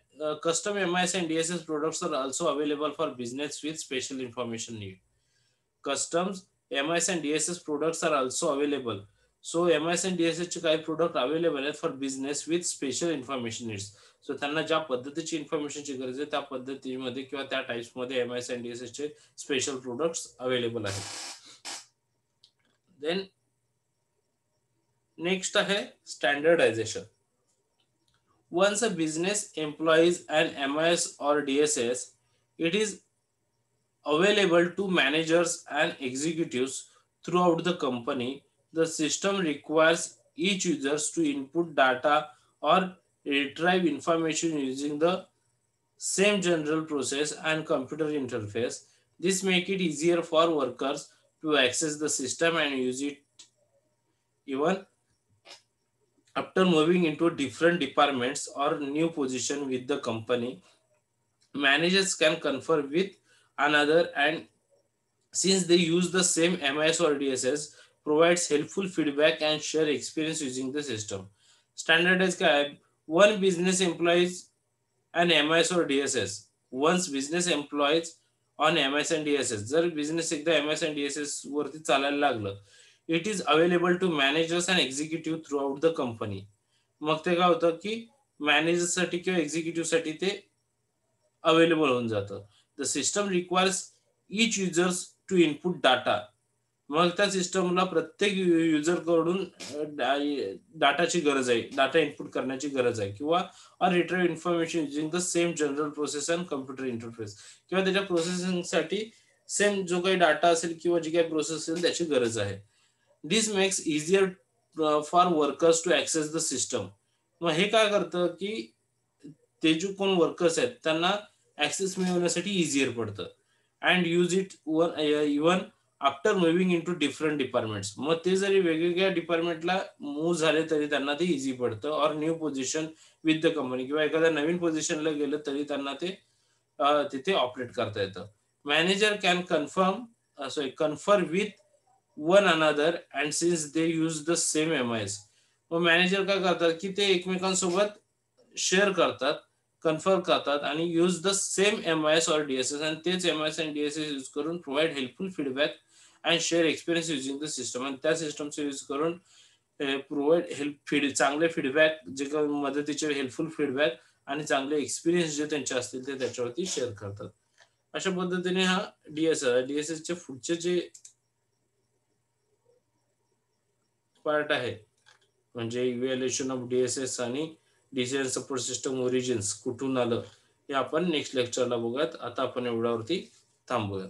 custom MIS and DSS products are also available for business with special information need. Customs MIS and DSS products are also available. So MIS and DSS चे काही प्रोडक्ट अवेलेबल आहेत for business with special information needs. So त्यांना ज्या पद्धतीची इन्फॉर्मेशनची गरज आहे त्या पद्धतीमध्ये किंवा त्या टाइप्स मध्ये MIS and DSS चे स्पेशल प्रोडक्ट्स अवेलेबल आहेत. देन नेक्स्ट आहे standardisation. Once a business employs an MIS or DSS, it is available to managers and executives throughout the company. The system requires each user to input data or retrieve information using the same general process and computer interface. This makes it easier for workers to access the system and use it even after moving into different departments or new position with the company. Managers can confer with another and since they use the same MIS or DSS provides helpful feedback and share experience using the system. Standardized काय आहे, one business employs an MIS or DSS. Once business employs on MIS and DSS, जर business एकदा MIS and DSS वरती चालायला लागलं, it is available to managers and executive throughout the company. मग ते काय होतं की मॅनेजरसाठी किंवा एक्झिक्युटिव्ह साठी ते अवेलेबल होऊन जातं. The system requires each users to input data. मग त्या सिस्टमला प्रत्येक युजर कडून डाटाची गरज आहे, डाटा इनपुट करण्याची गरज आहे किंवा or retrieve information using the same general process and computer interface. किंवा त्याच्या प्रोसेसिंगसाठी सेम जो काही डाटा असेल किंवा जी काही प्रोसेस असेल त्याची गरज आहे. This makes easier for workers to access the system. मग हे काय करतं की ते जे कोण वर्कर्स आहेत त्यांना ऍक्सेस मिळवण्यासाठी इझियर पडतं and use it even after moving into different departments. मग ते जरी वेगवेगळ्या डिपार्टमेंटला मूव्ह झाले तरी त्यांना ते इझी पडतं. Or new position with the company किंवा एखाद्या नवीन पोझिशनला गेलं तरी त्यांना ते तिथे ऑपरेट करता येतं. Manager can confer with one another and since they use the same MIS. मग मॅनेजर काय करतात की ते एकमेकांसोबत शेअर करतात, कन्फर्म करतात आणि यूज द सेम MIS और DSS आणि तेच MIS आणि DSS यूज करून provide helpful feedback and share experience using the system. आणि त्या सिस्टमचा यूज करून प्रोव्हाइड चांगले फीडबॅक, जे काही मदतीचे हेल्पफुल फीडबॅक आणि चांगले एक्सपिरियन्स जे त्यांचे असतील ते त्याच्यावरती शेअर करतात. अशा पद्धतीने हा DSS चे पुढचे जे पार्ट आहे म्हणजे इव्हॅल्युएशन ऑफ DSS आणि डिसिजन सपोर्ट सिस्टम ओरिजिन्स कुठून आलं हे आपण नेक्स्ट लेक्चरला बघूयात. आता आपण एवढ्यावरती थांबूयात.